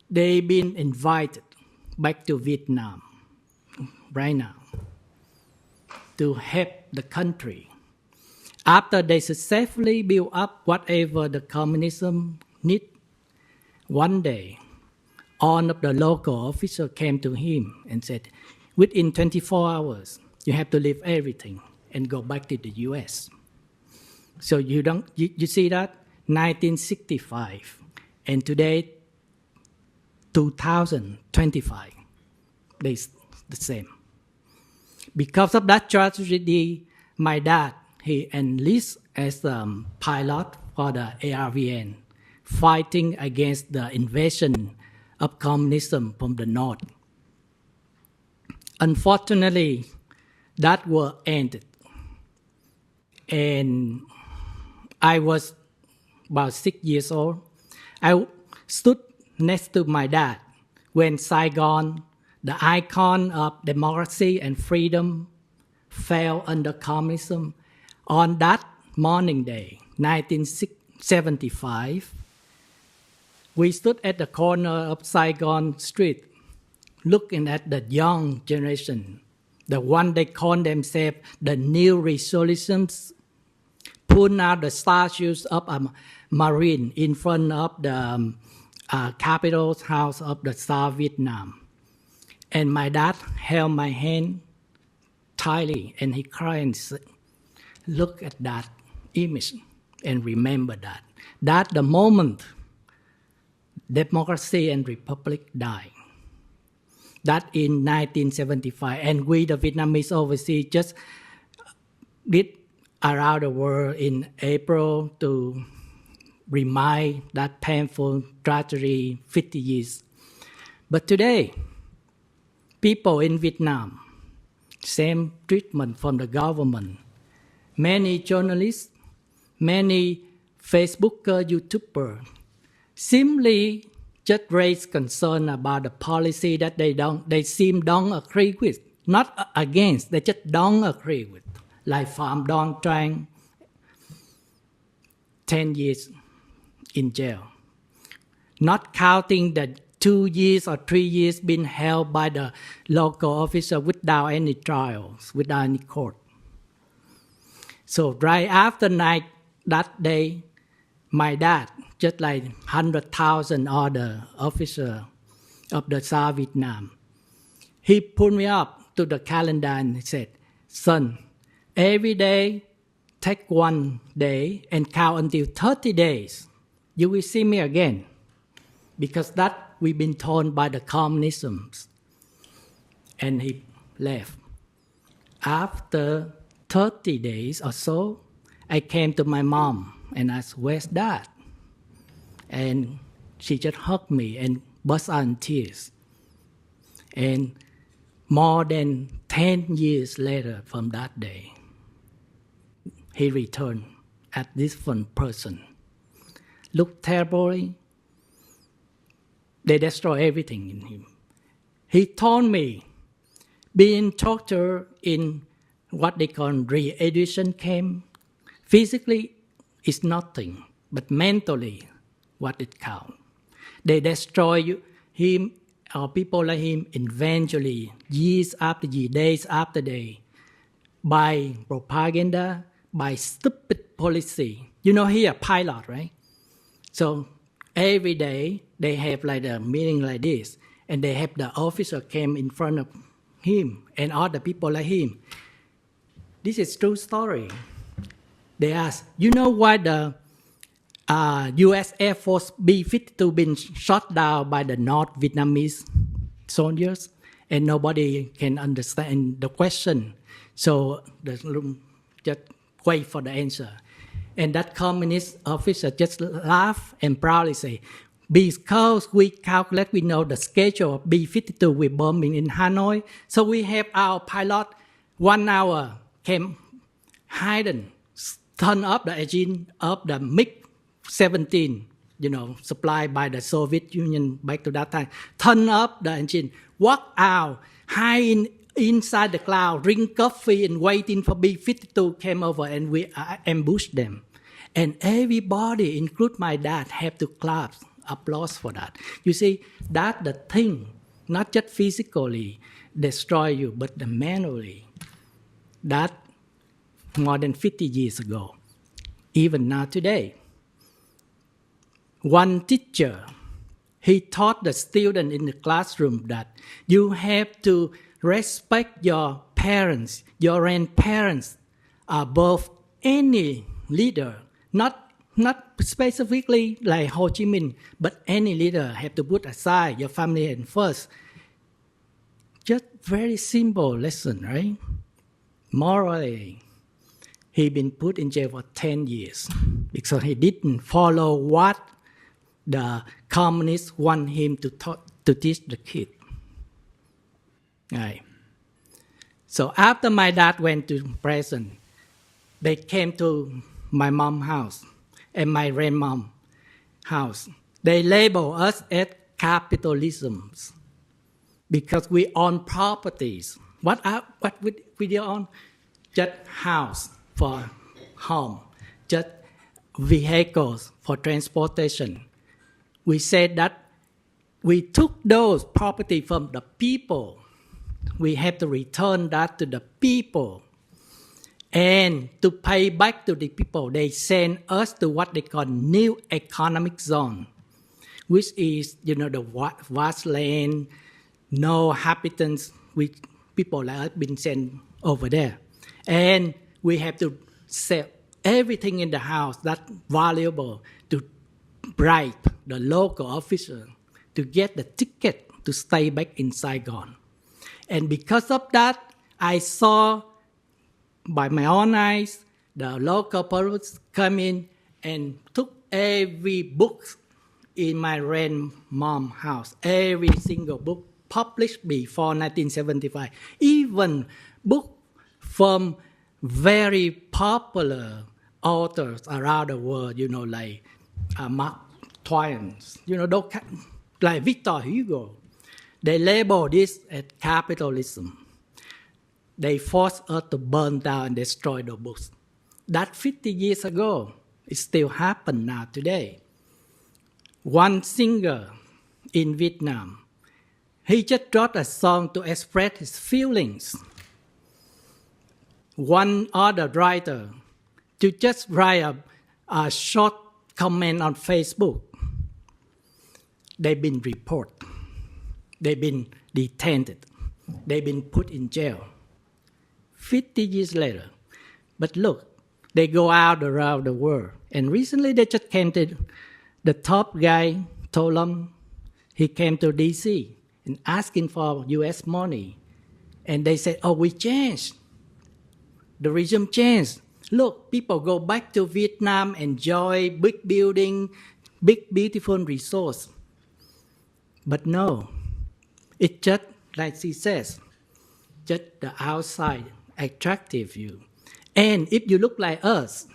They've been invited back to Vietnam right now to help the country. After they successfully build up whatever the communism need, one day, all of the local officials came to him and said, within 24 hours, you have to leave everything and go back to the US. So you see that? 1965. And today, 2025, it's the same. Because of that tragedy, my dad, he enlisted as a pilot for the ARVN, fighting against the invasion of communism from the north. Unfortunately, that war ended. And I was about 6 years old. I stood next to my dad when Saigon, the icon of democracy and freedom, fell under communism. On that morning day, 1975, we stood at the corner of Saigon Street, looking at the young generation, the one they call themselves the new resolutions, pulling out the statues of a Marine in front of the Capitol House of the South Vietnam. And my dad held my hand tightly, and he cried and said, look at that image and remember that. That the moment democracy and republic died. That in 1975. And we, the Vietnamese overseas, just did around the world in April to remind that painful tragedy 50 years. But today, people in Vietnam, same treatment from the government. Many journalists, many Facebooker, YouTubers, simply just raise concern about the policy that they seem don't agree with, not against, they just don't agree with. Like Phạm Đoan Trang, 10 years in jail. Not counting the 2 years or 3 years being held by the local officer without any trials, without any court. So right after that day, my dad, just like 100,000 other officers of the South Vietnam, he pulled me up to the calendar and he said, son, every day, take 1 day and count until 30 days. You will see me again. Because that we've been told by the communists. And he left. After 30 days or so, I came to my mom and asked, where's Dad? And she just hugged me and burst out in tears. And more than 10 years later from that day, he returned as a different person. Looked terribly. They destroyed everything in him. He told me being tortured in what they call re-education camp, physically is nothing, but mentally what it counts. They destroy him or people like him eventually, years after year, days after day, by propaganda, by stupid policy. You know, he a pilot, right? So every day they have like a meeting like this, and they have the officer came in front of him and other people like him. This is true story. They ask, you know why the U.S. Air Force B-52 been shot down by the North Vietnamese soldiers, and nobody can understand the question. So the room just wait for the answer. And that communist officer just laugh and proudly say, because we calculate, we know the schedule of B-52 we're bombing in Hanoi, so we have our pilot 1 hour came hidden, turn up the engine of the MiG-17, supplied by the Soviet Union back to that time, turn up the engine, walk out, hide inside the cloud, drink coffee and waiting for B-52 came over and we ambushed them. And everybody, including my dad, have to clap, applause for that. You see, that the thing, not just physically destroy you, but the mentally. That more than 50 years ago, even now today. One teacher, he taught the student in the classroom that you have to respect your parents, your grandparents, above any leader, not specifically like Ho Chi Minh, but any leader have to put aside your family and first. Just very simple lesson, right? Morally, he been put in jail for 10 years because he didn't follow what the communists want him to teach the kid. Right. So after my dad went to prison, they came to my mom's house and my grandmom's house. They label us as capitalisms because we own properties. What we own? Just house for home, just vehicles for transportation. We said that we took those property from the people. We have to return that to the people. And to pay back to the people, they send us to what they call new economic zone, which is, the vast land, no inhabitants, which people like us been sent over there. And we have to sell everything in the house that's valuable to bribe the local officer to get the ticket to stay back in Saigon. And because of that, I saw by my own eyes the local police come in and took every book in my grandmom's house, every single book published before 1975, even book from very popular authors around the world, like Mark Twain, like Victor Hugo. They label this as capitalism. They force us to burn down and destroy the books. That 50 years ago, it still happens now today. One singer in Vietnam, he just wrote a song to express his feelings. One other writer to just write a short comment on Facebook. They've been reported. They've been detained. They've been put in jail. 50 years later. But look, they go out around the world. And recently they just came to the top guy, told them he came to D.C. and asking for U.S. money. And they said, we changed. The regime changed. Look, people go back to Vietnam, enjoy big building, big beautiful resource. But no, it's just like she says, just the outside attractive you. And if you look like us,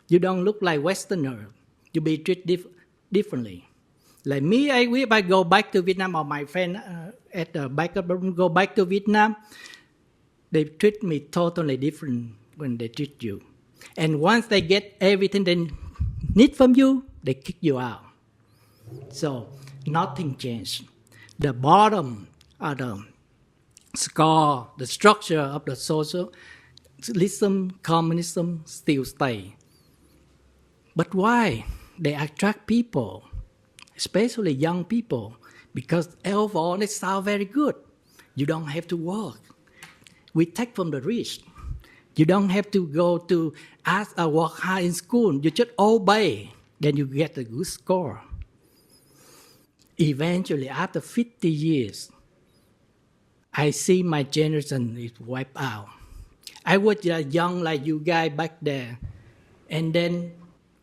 you don't look like Westerner, you be treated differently. Like me, if I go back to Vietnam, or my friend at the backup room go back to Vietnam, they treat me totally different when they treat you. And once they get everything they need from you, they kick you out. So nothing changed. The bottom of the score, the structure of the socialism, communism still stay. But why? They attract people, especially young people, because overall they sound very good. You don't have to work. We take from the rich. You don't have to go to ask or work hard in school. You just obey, then you get a good score. eventually, after 50 years, I see my generation is wiped out. I was young like you guys back there. And then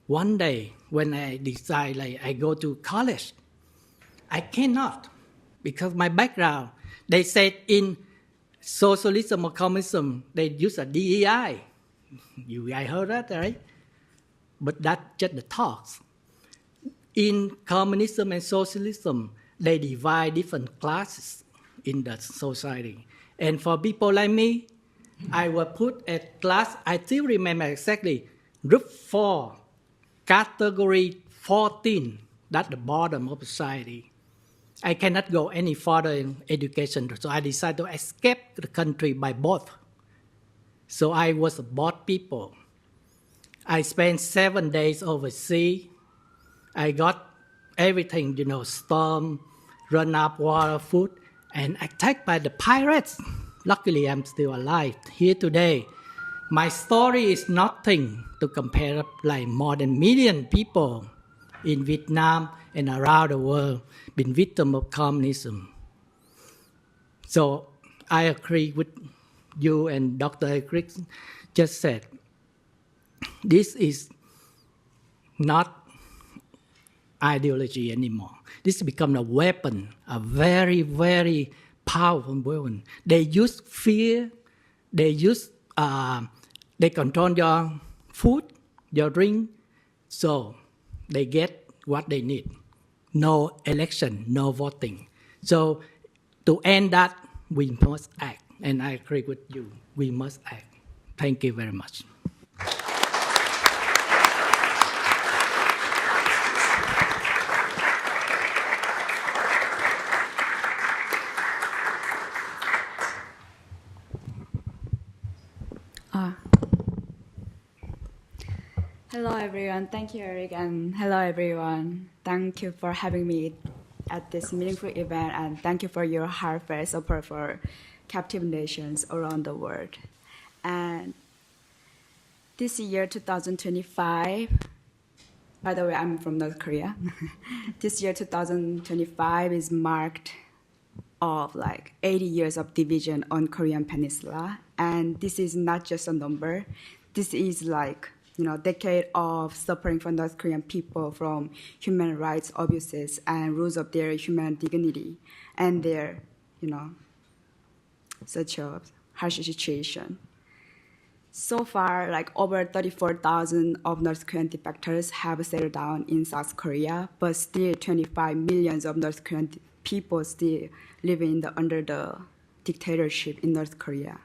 one day, when I decide like I go to college, I cannot, because my background, they said in socialism or communism, they use a DEI. You guys heard that, right? But that's just the talks. In communism and socialism, they divide different classes in the society. And for people like me, I was put at class, I still remember exactly, group 4, category 14, that's the bottom of society. I cannot go any further in education, so I decided to escape the country by boat. So I was a boat people. I spent 7 days overseas. I got everything, storm, run up water, food, and attacked by the pirates. Luckily, I'm still alive here today. My story is nothing to compare up like more than 1 million people in Vietnam and around the world been victim of communism. So I agree with you and Dr. Eric just said. This is not ideology anymore. This become a weapon, a very, very powerful weapon. They use fear. They control your food, your drink, so they get what they need. No election, no voting. So to end that, we must act. And I agree with you. We must act. Thank you very much. Hello everyone, thank you Eric, and hello everyone. Thank you for having me at this meaningful event, and thank you for your heartfelt support for captive nations around the world. And this year, 2025, by the way, I'm from North Korea. This year, 2025 is marked of like 80 years of division on Korean Peninsula. And this is not just a number. This is like, decade of suffering for North Korean people from human rights abuses and rules of their human dignity and their, such a harsh situation. So far, like over 34,000 of North Korean defectors have settled down in South Korea, but still 25 million of North Korean people still living under the dictatorship in North Korea.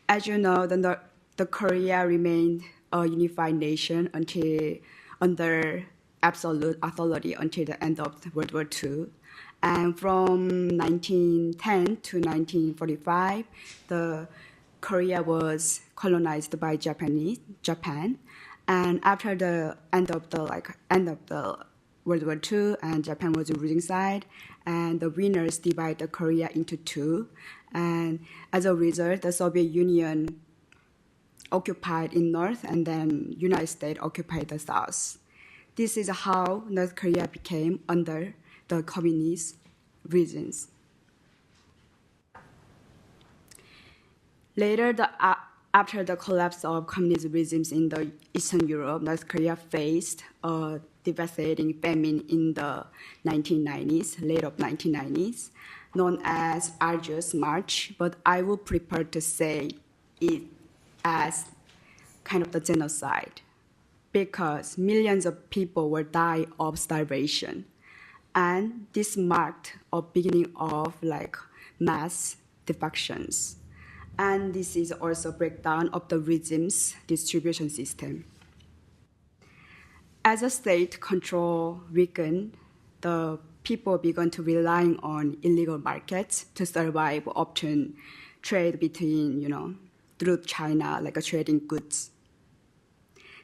As you know, the Korea remained a unified nation under absolute authority until the end of World War II. And from 1910 to 1945, the Korea was colonized by Japan. And after the end of the World War II, and Japan was the losing side, and the winners divided Korea into two. And as a result, the Soviet Union occupied in North, and then United States occupied the South. This is how North Korea became under the communist regimes. Later, after the collapse of communist regimes in the Eastern Europe, North Korea faced a devastating famine in the 1990s, late of 1990s, known as Arduous March, but I would prefer to say it as kind of the genocide, because millions of people will die of starvation. And this marked a beginning of like mass defections. And this is also a breakdown of the regime's distribution system. As a state control weakened, the people began to rely on illegal markets to survive, often trade between, through China, like a trading goods.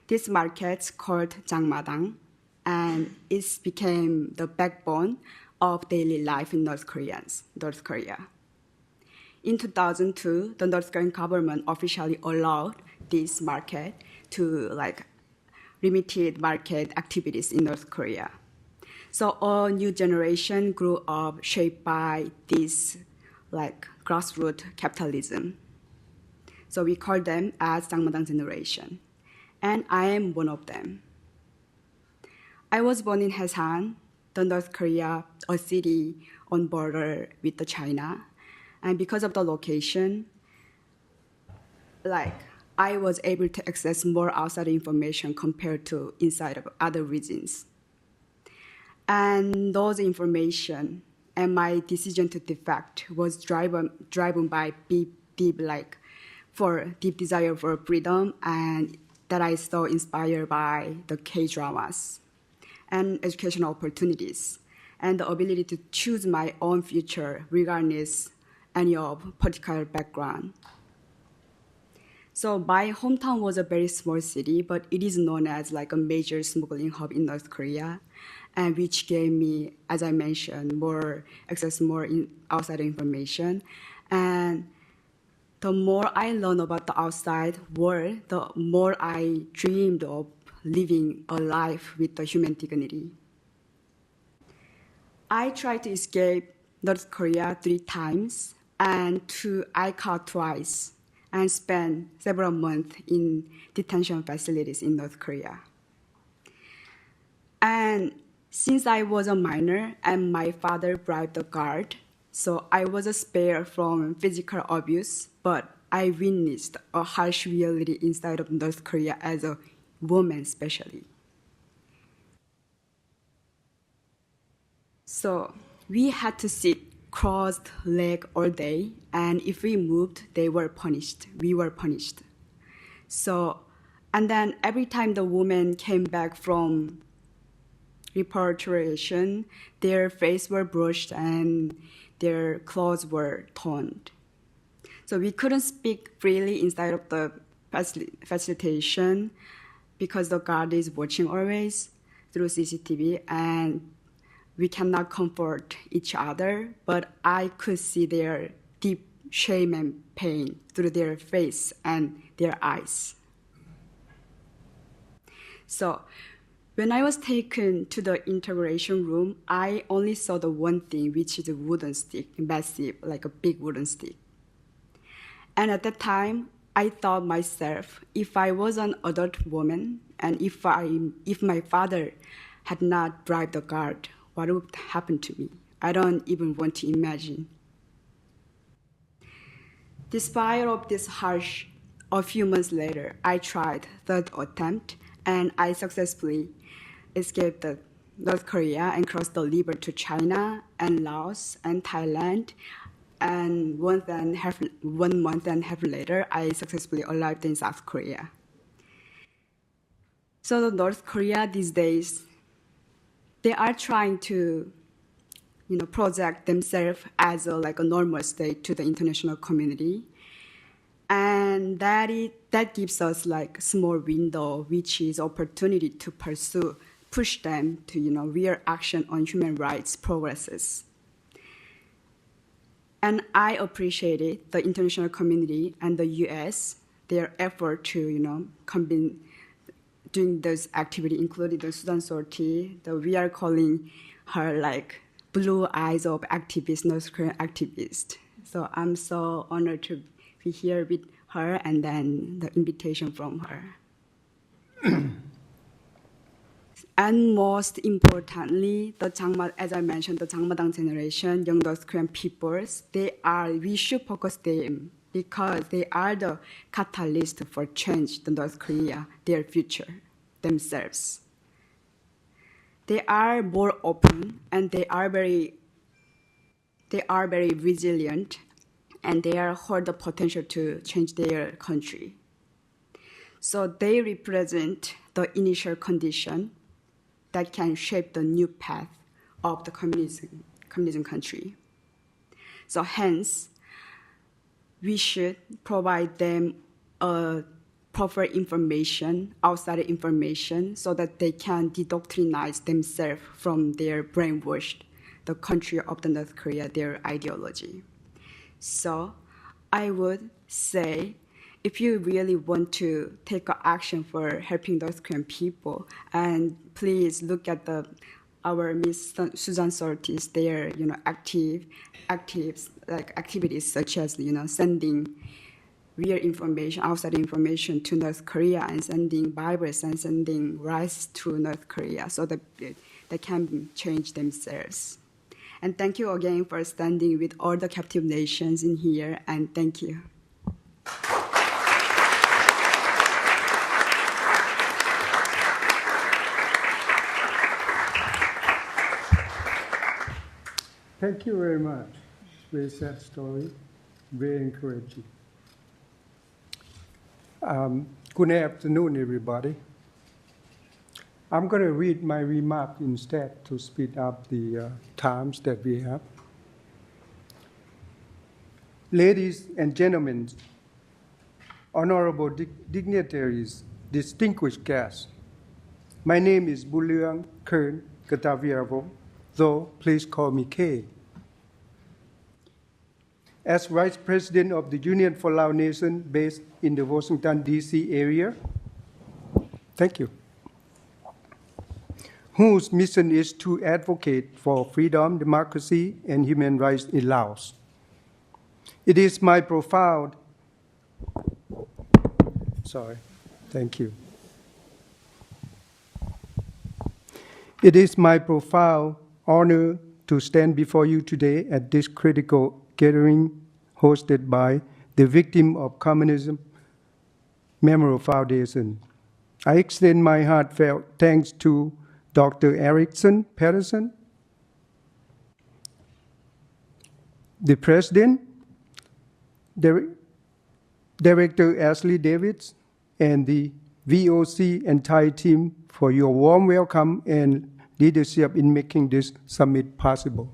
These markets called Jangmadang, and it became the backbone of daily life in North Korea. In 2002, the North Korean government officially allowed this market to limited market activities in North Korea. So a new generation grew up shaped by this grassroots capitalism. So we call them as 장마당 generation. And I am one of them. I was born in Hasan, the North Korea, a city on border with the China. And because of the location, I was able to access more outside information compared to inside of other regions. And those information and my decision to defect was driven by deep desire for freedom, and that I saw inspired by the K-dramas and educational opportunities and the ability to choose my own future regardless any of political background. So my hometown was a very small city, but it is known as a major smuggling hub in North Korea, and which gave me, as I mentioned, more outside information. And the more I learned about the outside world, the more I dreamed of living a life with the human dignity. I tried to escape North Korea 3 times and to ICAO twice, and spent several months in detention facilities in North Korea. And since I was a minor and my father bribed the guard, so I was spared from physical abuse, but I witnessed a harsh reality inside of North Korea as a woman especially. So we had to sit crossed leg all day, and if we moved, we were punished. So, and then every time the women came back from repatriation, their face were brushed and their clothes were torn. So we couldn't speak freely inside of the facilitation because the guard is watching always through CCTV, and we cannot comfort each other, but I could see their deep shame and pain through their face and their eyes. So when I was taken to the interrogation room, I only saw the one thing, which is a wooden stick, massive, like a big wooden stick. And at that time, I thought myself, if I was an adult woman, and if my father had not bribed the guard, what would happen to me? I don't even want to imagine. Despite of this harsh, a few months later, I tried third attempt, and I successfully escaped North Korea and crossed the river to China and Laos and Thailand. And 1 month and a half later, I successfully arrived in South Korea. So the North Korea these days, they are trying to, project themselves as a normal state to the international community, and that gives us small window, which is opportunity to push them to real action on human rights progresses. And I appreciated the international community and the U.S. their effort to combine doing this activity, including the Sudan sortie. We are calling her blue eyes of activists, North Korean activists. So I'm so honored to be here with her, and then the invitation from her. And most importantly, as I mentioned, the 장마당 generation, young North Korean peoples, we should focus them because they are the catalyst for change in North Korea, their future, themselves. They are more open, and they are very resilient, and they hold the potential to change their country. So they represent the initial condition that can shape the new path of the communism country. So hence, we should provide them proper information, outside information, so that they can dedoctrinize themselves from their brainwashed, the country of the North Korea, their ideology. So I would say, if you really want to take action for helping North Korean people, and please look at the our Miss Susan Sortis, their activities such as sending real information, outside information to North Korea, and sending Bibles and sending rice to North Korea so that they can change themselves. And thank you again for standing with all the captive nations in here, and thank you. Thank you very much. Very sad story, very encouraging. Good afternoon, everybody. I'm going to read my remark instead to speed up the times that we have. Ladies and gentlemen, honorable dignitaries, distinguished guests, my name is Bulyang Kern Kataviravo, though please call me K. As Vice President of the Union for Lao Nation based in the Washington, D.C. area, thank you, whose mission is to advocate for freedom, democracy, and human rights in Laos. It is my profound, It is my profound honor to stand before you today at this critical gathering hosted by the Victim of Communism Memorial Foundation. I extend my heartfelt thanks to Dr. Erickson Patterson, the President, Director Ashley Davids, and the VOC entire team for your warm welcome and leadership in making this summit possible.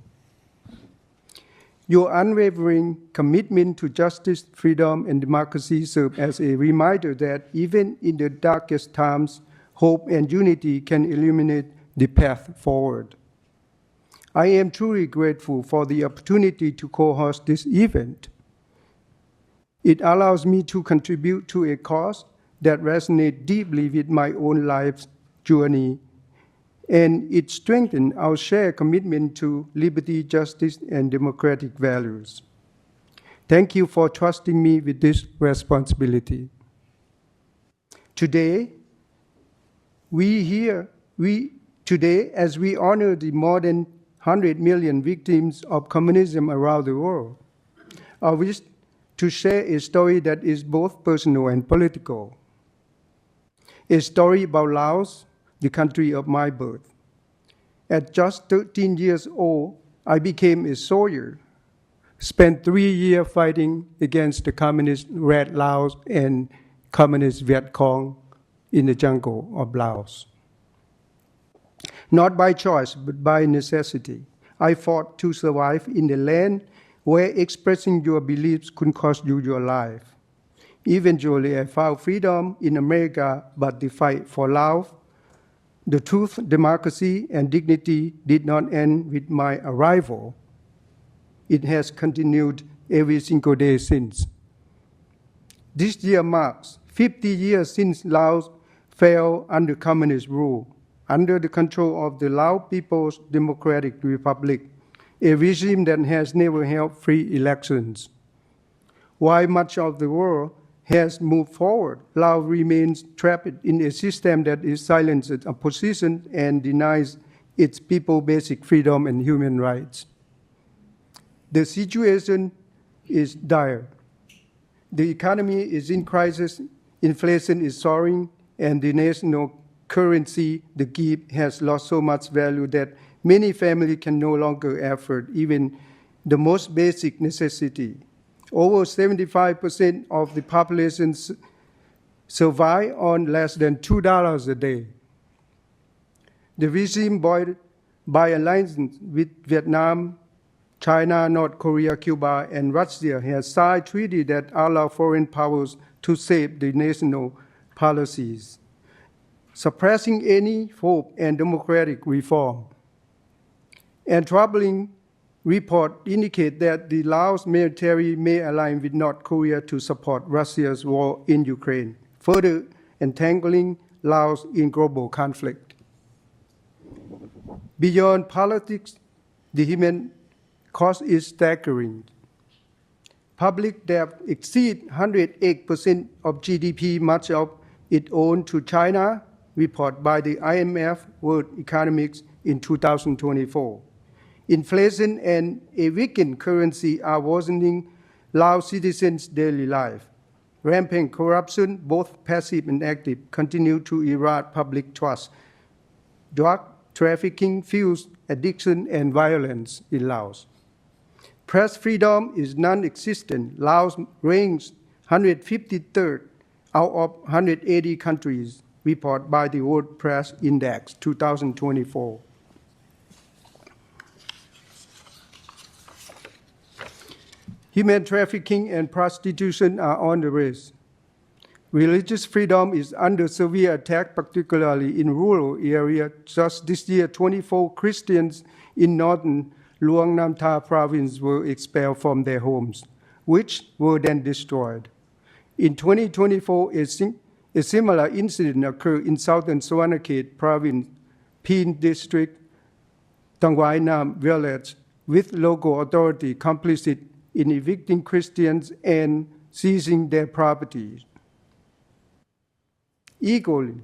Your unwavering commitment to justice, freedom, and democracy serve as a reminder that even in the darkest times, hope and unity can illuminate the path forward. I am truly grateful for the opportunity to co-host this event. It allows me to contribute to a cause that resonates deeply with my own life's journey, and it strengthens our shared commitment to liberty, justice, and democratic values. Thank you for trusting me with this responsibility. Today, as we honor the more than 100 million victims of communism around the world, I wish to share a story that is both personal and political. A story about Laos, the country of my birth. At just 13 years old, I became a soldier, spent 3 years fighting against the communist Red Laos and communist Viet Cong in the jungle of Laos. Not by choice, but by necessity. I fought to survive in the land where expressing your beliefs could cost you your life. Eventually, I found freedom in America, but the fight for Laos, the truth, democracy, and dignity did not end with my arrival. It has continued every single day since. This year marks 50 years since Laos fell under communist rule, under the control of the Lao People's Democratic Republic, a regime that has never held free elections. While much of the world has moved forward, Laos remains trapped in a system that is silences opposition and denies its people basic freedom and human rights. The situation is dire. The economy is in crisis, inflation is soaring, and the national currency, the kip, has lost so much value that many families can no longer afford even the most basic necessity. Over 75% of the population survive on less than $2 a day. The regime, by alliance with Vietnam, China, North Korea, Cuba, and Russia, has signed treaties that allow foreign powers to shape the national policies, suppressing any hope and democratic reform. And troubling reports indicate that the Laos military may align with North Korea to support Russia's war in Ukraine, further entangling Laos in global conflict. Beyond politics, the human cost is staggering. Public debt exceeds 108% of GDP, much of it owed to China, report by the IMF World Economics in 2024. Inflation and a weakened currency are worsening Laos citizens' daily life. Rampant corruption, both passive and active, continue to erode public trust. Drug trafficking fuels addiction and violence in Laos. Press freedom is non-existent. Laos ranks 153rd out of 180 countries, report by the World Press Index 2024. Human trafficking and prostitution are on the rise. Religious freedom is under severe attack, particularly in rural areas. Just this year, 24 Christians in northern Luang Nam Ta province were expelled from their homes, which were then destroyed. In 2024, a similar incident occurred in southern Savanakhet province, Peen district, Tangwai Nam village, with local authority complicit in evicting Christians and seizing their property. Equally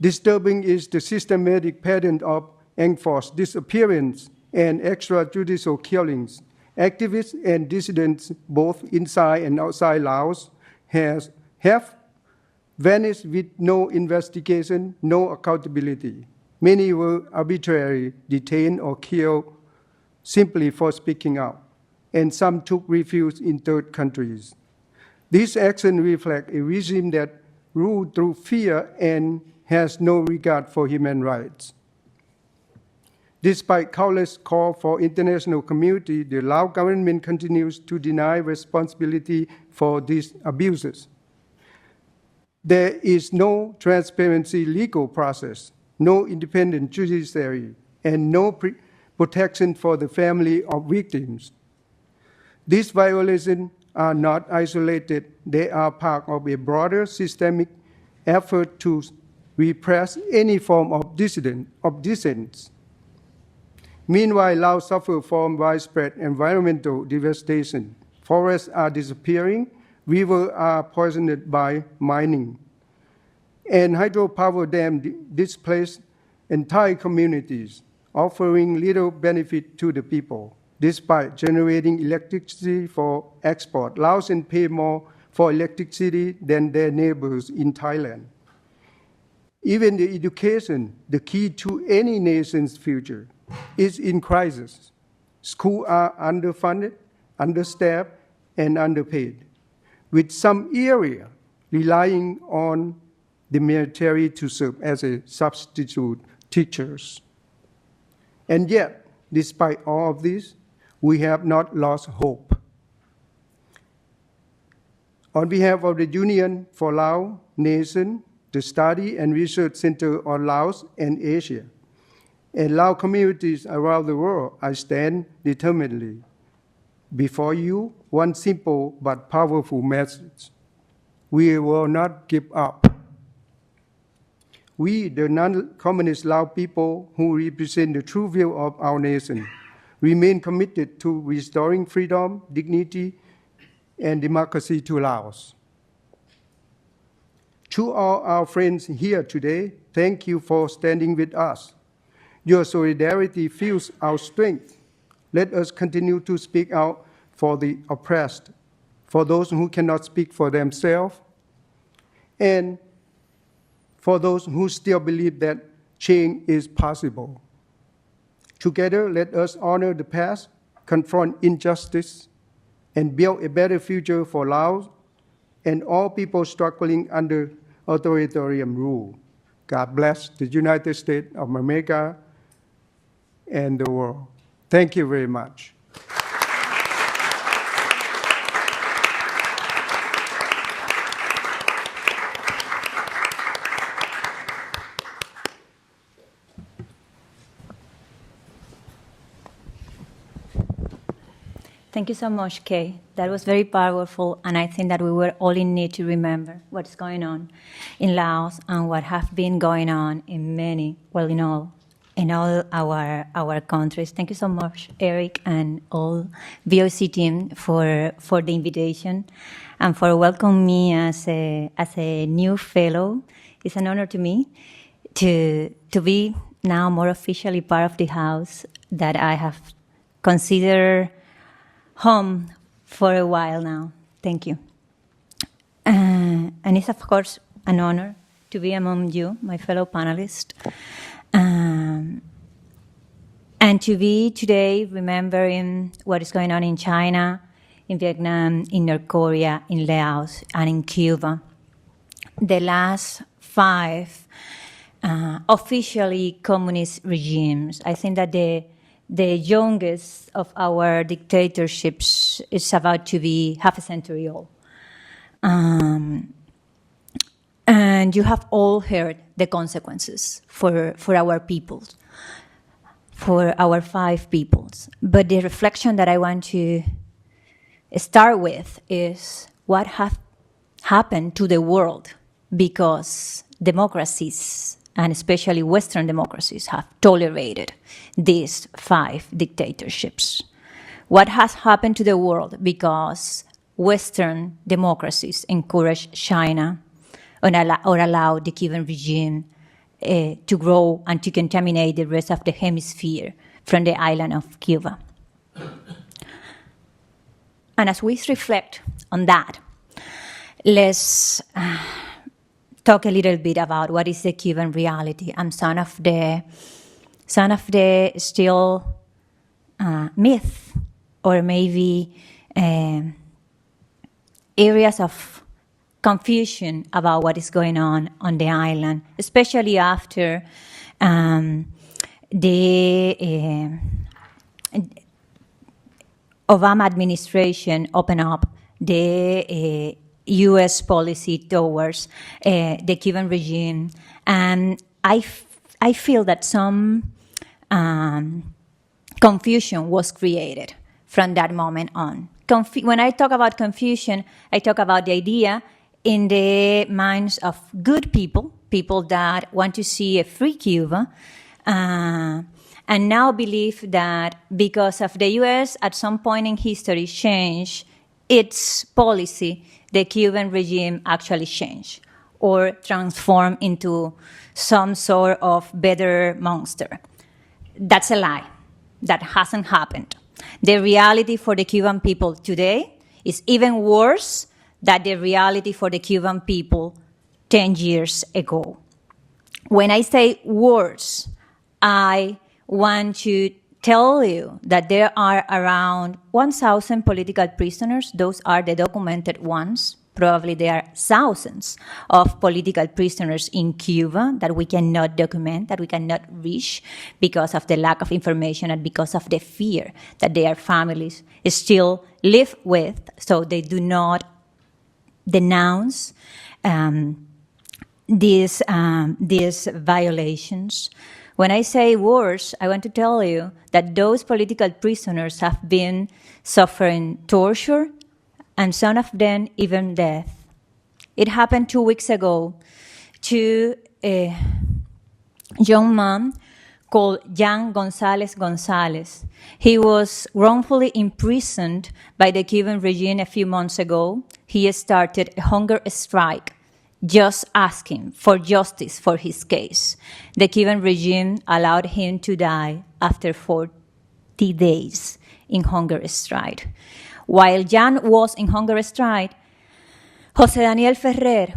disturbing is the systematic pattern of enforced disappearance and extrajudicial killings. Activists and dissidents, both inside and outside Laos, have vanished with no investigation, no accountability. Many were arbitrarily detained or killed simply for speaking out, and some took refuge in third countries. These actions reflect a regime that rules through fear and has no regard for human rights. Despite countless calls for international community, the Lao government continues to deny responsibility for these abuses. There is no transparency legal process, no independent judiciary, and no protection for the family of victims. These violations are not isolated. They are part of a broader systemic effort to repress any form of dissent. Meanwhile, Laos suffers from widespread environmental devastation. Forests are disappearing, rivers are poisoned by mining, and hydropower dams displace entire communities, offering little benefit to the people. Despite generating electricity for export, Laosians pay more for electricity than their neighbors in Thailand. Even the education, the key to any nation's future, is in crisis. Schools are underfunded, understaffed, and underpaid, with some area relying on the military to serve as a substitute teachers. And yet, despite all of this, we have not lost hope. On behalf of the Union for Lao Nation, the Study and Research Center on Laos and Asia, and Lao communities around the world, I stand determinedly before you one simple but powerful message. We will not give up. We, the non-communist Lao people who represent the true view of our nation, remain committed to restoring freedom, dignity, and democracy to Laos. To all our friends here today, thank you for standing with us. Your solidarity fuels our strength. Let us continue to speak out for the oppressed, for those who cannot speak for themselves, and for those who still believe that change is possible. Together, let us honor the past, confront injustice, and build a better future for Laos and all people struggling under authoritarian rule. God bless the United States of America and the world. Thank you very much. Thank you so much, Kay. That was very powerful, and I think that we were all in need to remember what's going on in Laos and what have been going on in all in all our countries. Thank you so much, Eric, and all VOC team for the invitation and for welcoming me as a new fellow. It's an honor to me to be now more officially part of the house that I have considered home for a while now. Thank you. And it's, of course, an honor to be among you, my fellow panelists, and to be today remembering what is going on in China, in Vietnam, in North Korea, in Laos, and in Cuba. The last 5 officially communist regimes. I think that the youngest of our dictatorships is about to be half a century old. And you have all heard the consequences for our peoples, for our 5 peoples. But the reflection that I want to start with is what has happened to the world because democracies, and especially Western democracies, have tolerated these 5 dictatorships. What has happened to the world because Western democracies encourage China or allow the Cuban regime to grow and to contaminate the rest of the hemisphere from the island of Cuba. And as we reflect on that, let's talk a little bit about what is the Cuban reality and some of the still myth or maybe areas of confusion about what is going on the island, especially after the Obama administration opened up the U.S. policy towards the Cuban regime. And I feel that some confusion was created from that moment on. When I talk about confusion, I talk about the idea in the minds of good people, people that want to see a free Cuba, and now believe that because of the U.S. at some point in history changed its policy, the Cuban regime actually changed or transformed into some sort of better monster. That's a lie. That hasn't happened. The reality for the Cuban people today is even worse than the reality for the Cuban people 10 years ago. When I say worse, I want to tell you that there are around 1,000 political prisoners. Those are the documented ones. Probably there are thousands of political prisoners in Cuba that we cannot document, that we cannot reach because of the lack of information and because of the fear that their families still live with, so they do not denounce these violations. When I say worse, I want to tell you that those political prisoners have been suffering torture, and some of them even death. It happened 2 weeks ago to a young man called Jan Gonzalez Gonzalez. He was wrongfully imprisoned by the Cuban regime a few months ago. He started a hunger strike just asking for justice for his case. The Cuban regime allowed him to die after 40 days in hunger strike. While Jan was in hunger strike, José Daniel Ferrer,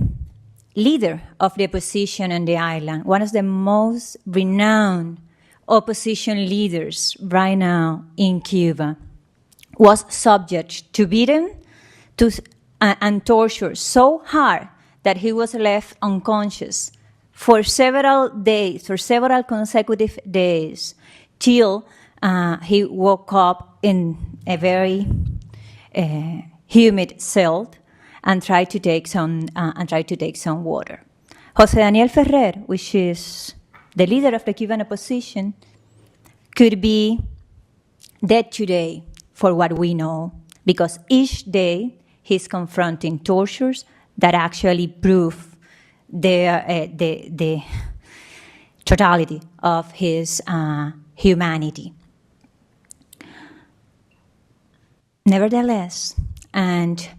leader of the opposition on the island, one of the most renowned opposition leaders right now in Cuba, was subject to beating and torture so hard that he was left unconscious for several days, for several consecutive days, till he woke up in a very humid cell and tried to take some water. José Daniel Ferrer, which is the leader of the Cuban opposition, could be dead today for what we know, because each day he's confronting tortures that actually prove the totality of his humanity. Nevertheless, and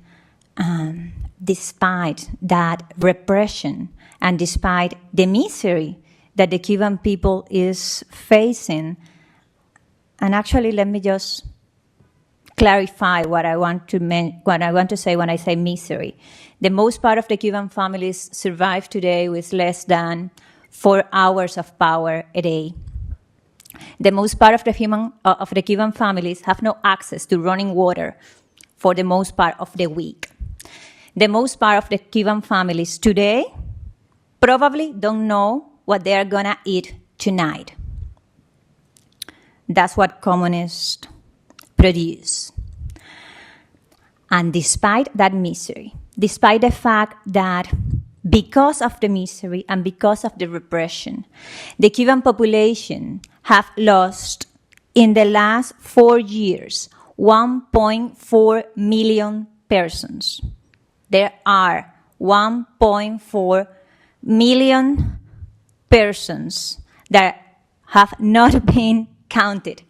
despite that repression and despite the misery that the Cuban people is facing, and actually let me just clarify what I want to say when I say misery. The most part of the Cuban families survive today with less than 4 hours of power a day. The most part of the Cuban families have no access to running water for the most part of the week. The most part of the Cuban families today probably don't know what they are gonna eat tonight. That's what communists produce. And despite that misery, despite the fact that because of the misery and because of the repression, the Cuban population have lost in the last 4 years 1.4 million persons. There are 1.4 million persons that have not been counted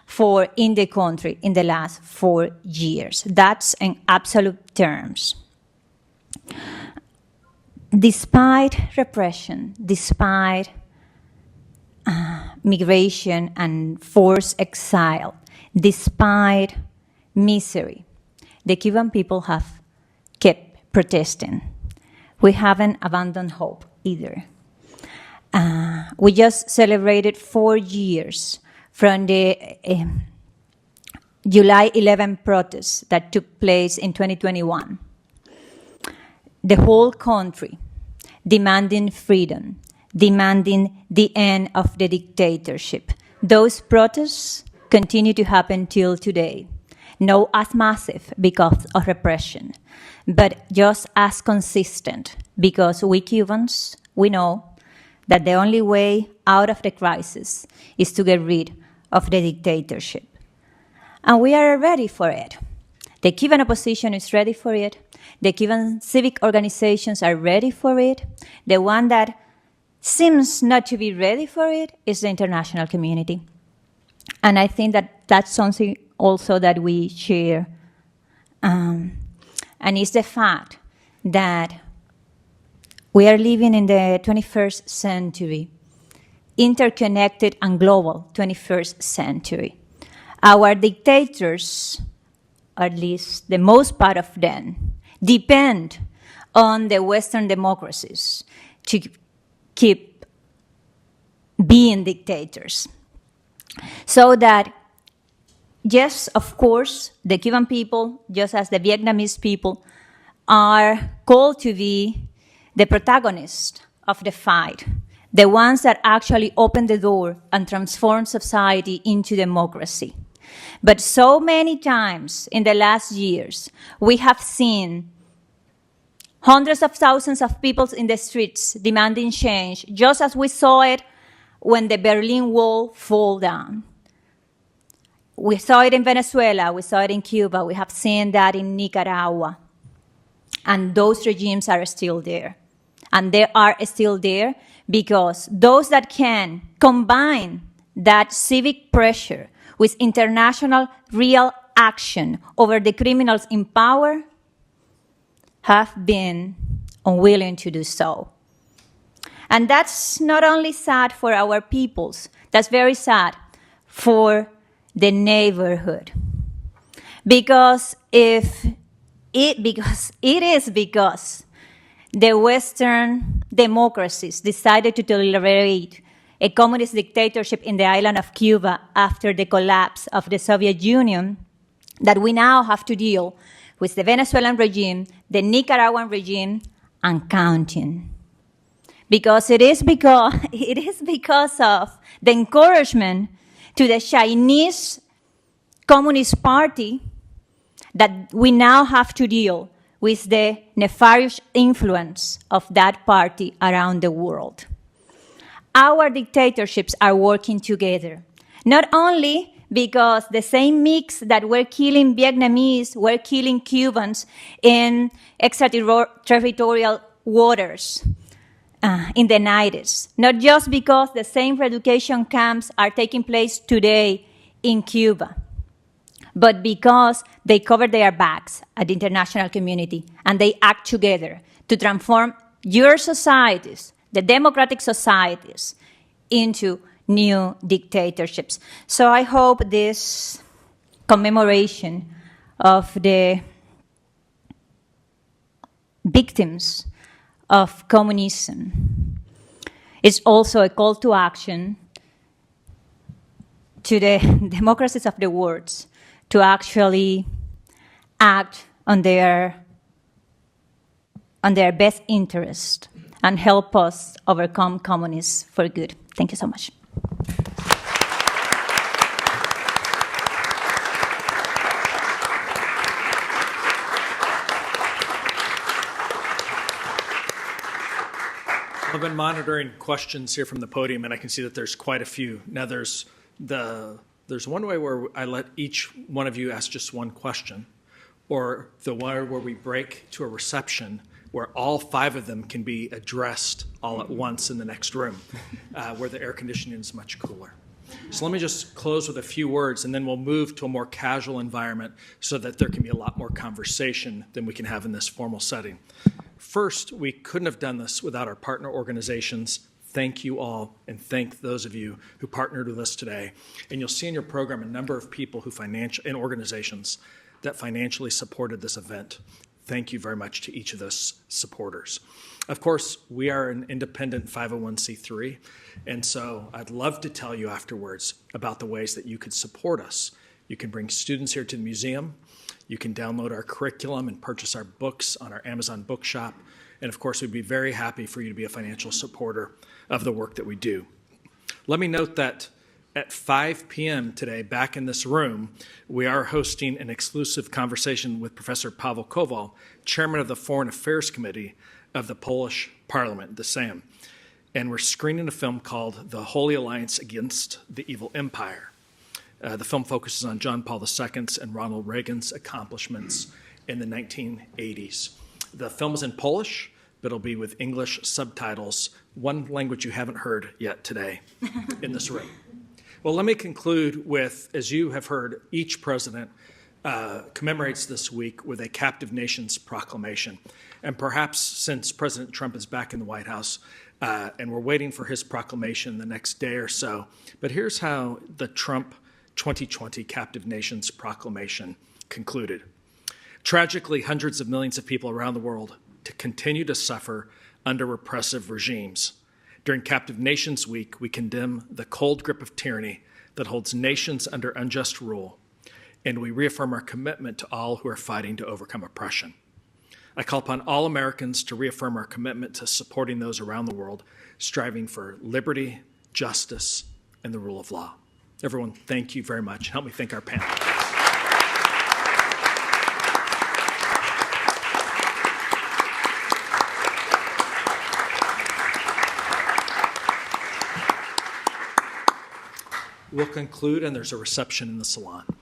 for in the country in the last 4 years. That's in absolute terms. Despite repression, despite migration and forced exile, despite misery, the Cuban people have kept protesting. We haven't abandoned hope either. We just celebrated 4 years from the July 11 protests that took place in 2021. The whole country demanding freedom, demanding the end of the dictatorship. Those protests continue to happen till today. Not as massive because of repression, but just as consistent because we Cubans, we know that the only way out of the crisis is to get rid of the dictatorship. And we are ready for it. The Cuban opposition is ready for it. The Cuban civic organizations are ready for it. The one that seems not to be ready for it is the international community. And I think that that's something also that we share. And it's the fact that we are living in the 21st century, interconnected and global 21st century. Our dictators, at least the most part of them, depend on the Western democracies to keep being dictators. So that, yes, of course, the Cuban people, just as the Vietnamese people, are called to be the protagonists of the fight, the ones that actually open the door and transform society into democracy. But so many times in the last years, we have seen hundreds of thousands of people in the streets demanding change, just as we saw it when the Berlin Wall fell down. We saw it in Venezuela, we saw it in Cuba, we have seen that in Nicaragua. And those regimes are still there. And they are still there because those that can combine that civic pressure with international real action over the criminals in power have been unwilling to do so. And that's not only sad for our peoples, that's very sad for the neighborhood. Because the Western democracies decided to tolerate a communist dictatorship in the island of Cuba after the collapse of the Soviet Union, that we now have to deal with the Venezuelan regime, the Nicaraguan regime, and counting. Because it is because of the encouragement to the Chinese Communist Party that we now have to deal with the nefarious influence of that party around the world. Our dictatorships are working together, not only because the same mix that were killing Vietnamese were killing Cubans in extraterritorial waters, in the 90s, not just because the same re-education camps are taking place today in Cuba, but because they cover their backs at the international community and they act together to transform your societies, the democratic societies, into new dictatorships. So I hope this commemoration of the victims of communism is also a call to action to the democracies of the world to actually act on their best interest and help us overcome communism for good. Thank you so much. I've been monitoring questions here from the podium, and I can see that there's quite a few. Now, there's one way where I let each one of you ask just one question, or the one where we break to a reception where all 5 of them can be addressed all at once in the next room, where the air conditioning is much cooler. So let me just close with a few words, and then we'll move to a more casual environment so that there can be a lot more conversation than we can have in this formal setting. First, we couldn't have done this without our partner organizations. Thank you all, and thank those of you who partnered with us today. And you'll see in your program a number of people and organizations that financially supported this event. Thank you very much to each of those supporters. Of course, we are an independent 501c3, and so I'd love to tell you afterwards about the ways that you could support us. You can bring students here to the museum. You can download our curriculum and purchase our books on our Amazon bookshop. And of course, we'd be very happy for you to be a financial supporter of the work that we do. Let me note that at 5 p.m. today, back in this room, we are hosting an exclusive conversation with Professor Paweł Kowal, chairman of the Foreign Affairs Committee of the Polish Parliament, the Sejm. And we're screening a film called The Holy Alliance Against the Evil Empire. The film focuses on John Paul II's and Ronald Reagan's accomplishments in the 1980s. The film is in Polish, but it'll be with English subtitles, one language you haven't heard yet today in this room. Well, let me conclude with, as you have heard, each president commemorates this week with a Captive Nations proclamation. And perhaps since President Trump is back in the White House, and we're waiting for his proclamation the next day or so, but here's how the Trump 2020 Captive Nations proclamation concluded. Tragically, hundreds of millions of people around the world to continue to suffer under repressive regimes. During Captive Nations Week, we condemn the cold grip of tyranny that holds nations under unjust rule, and we reaffirm our commitment to all who are fighting to overcome oppression. I call upon all Americans to reaffirm our commitment to supporting those around the world striving for liberty, justice, and the rule of law. Everyone, thank you very much. Help me thank our panel. We'll conclude, and there's a reception in the salon.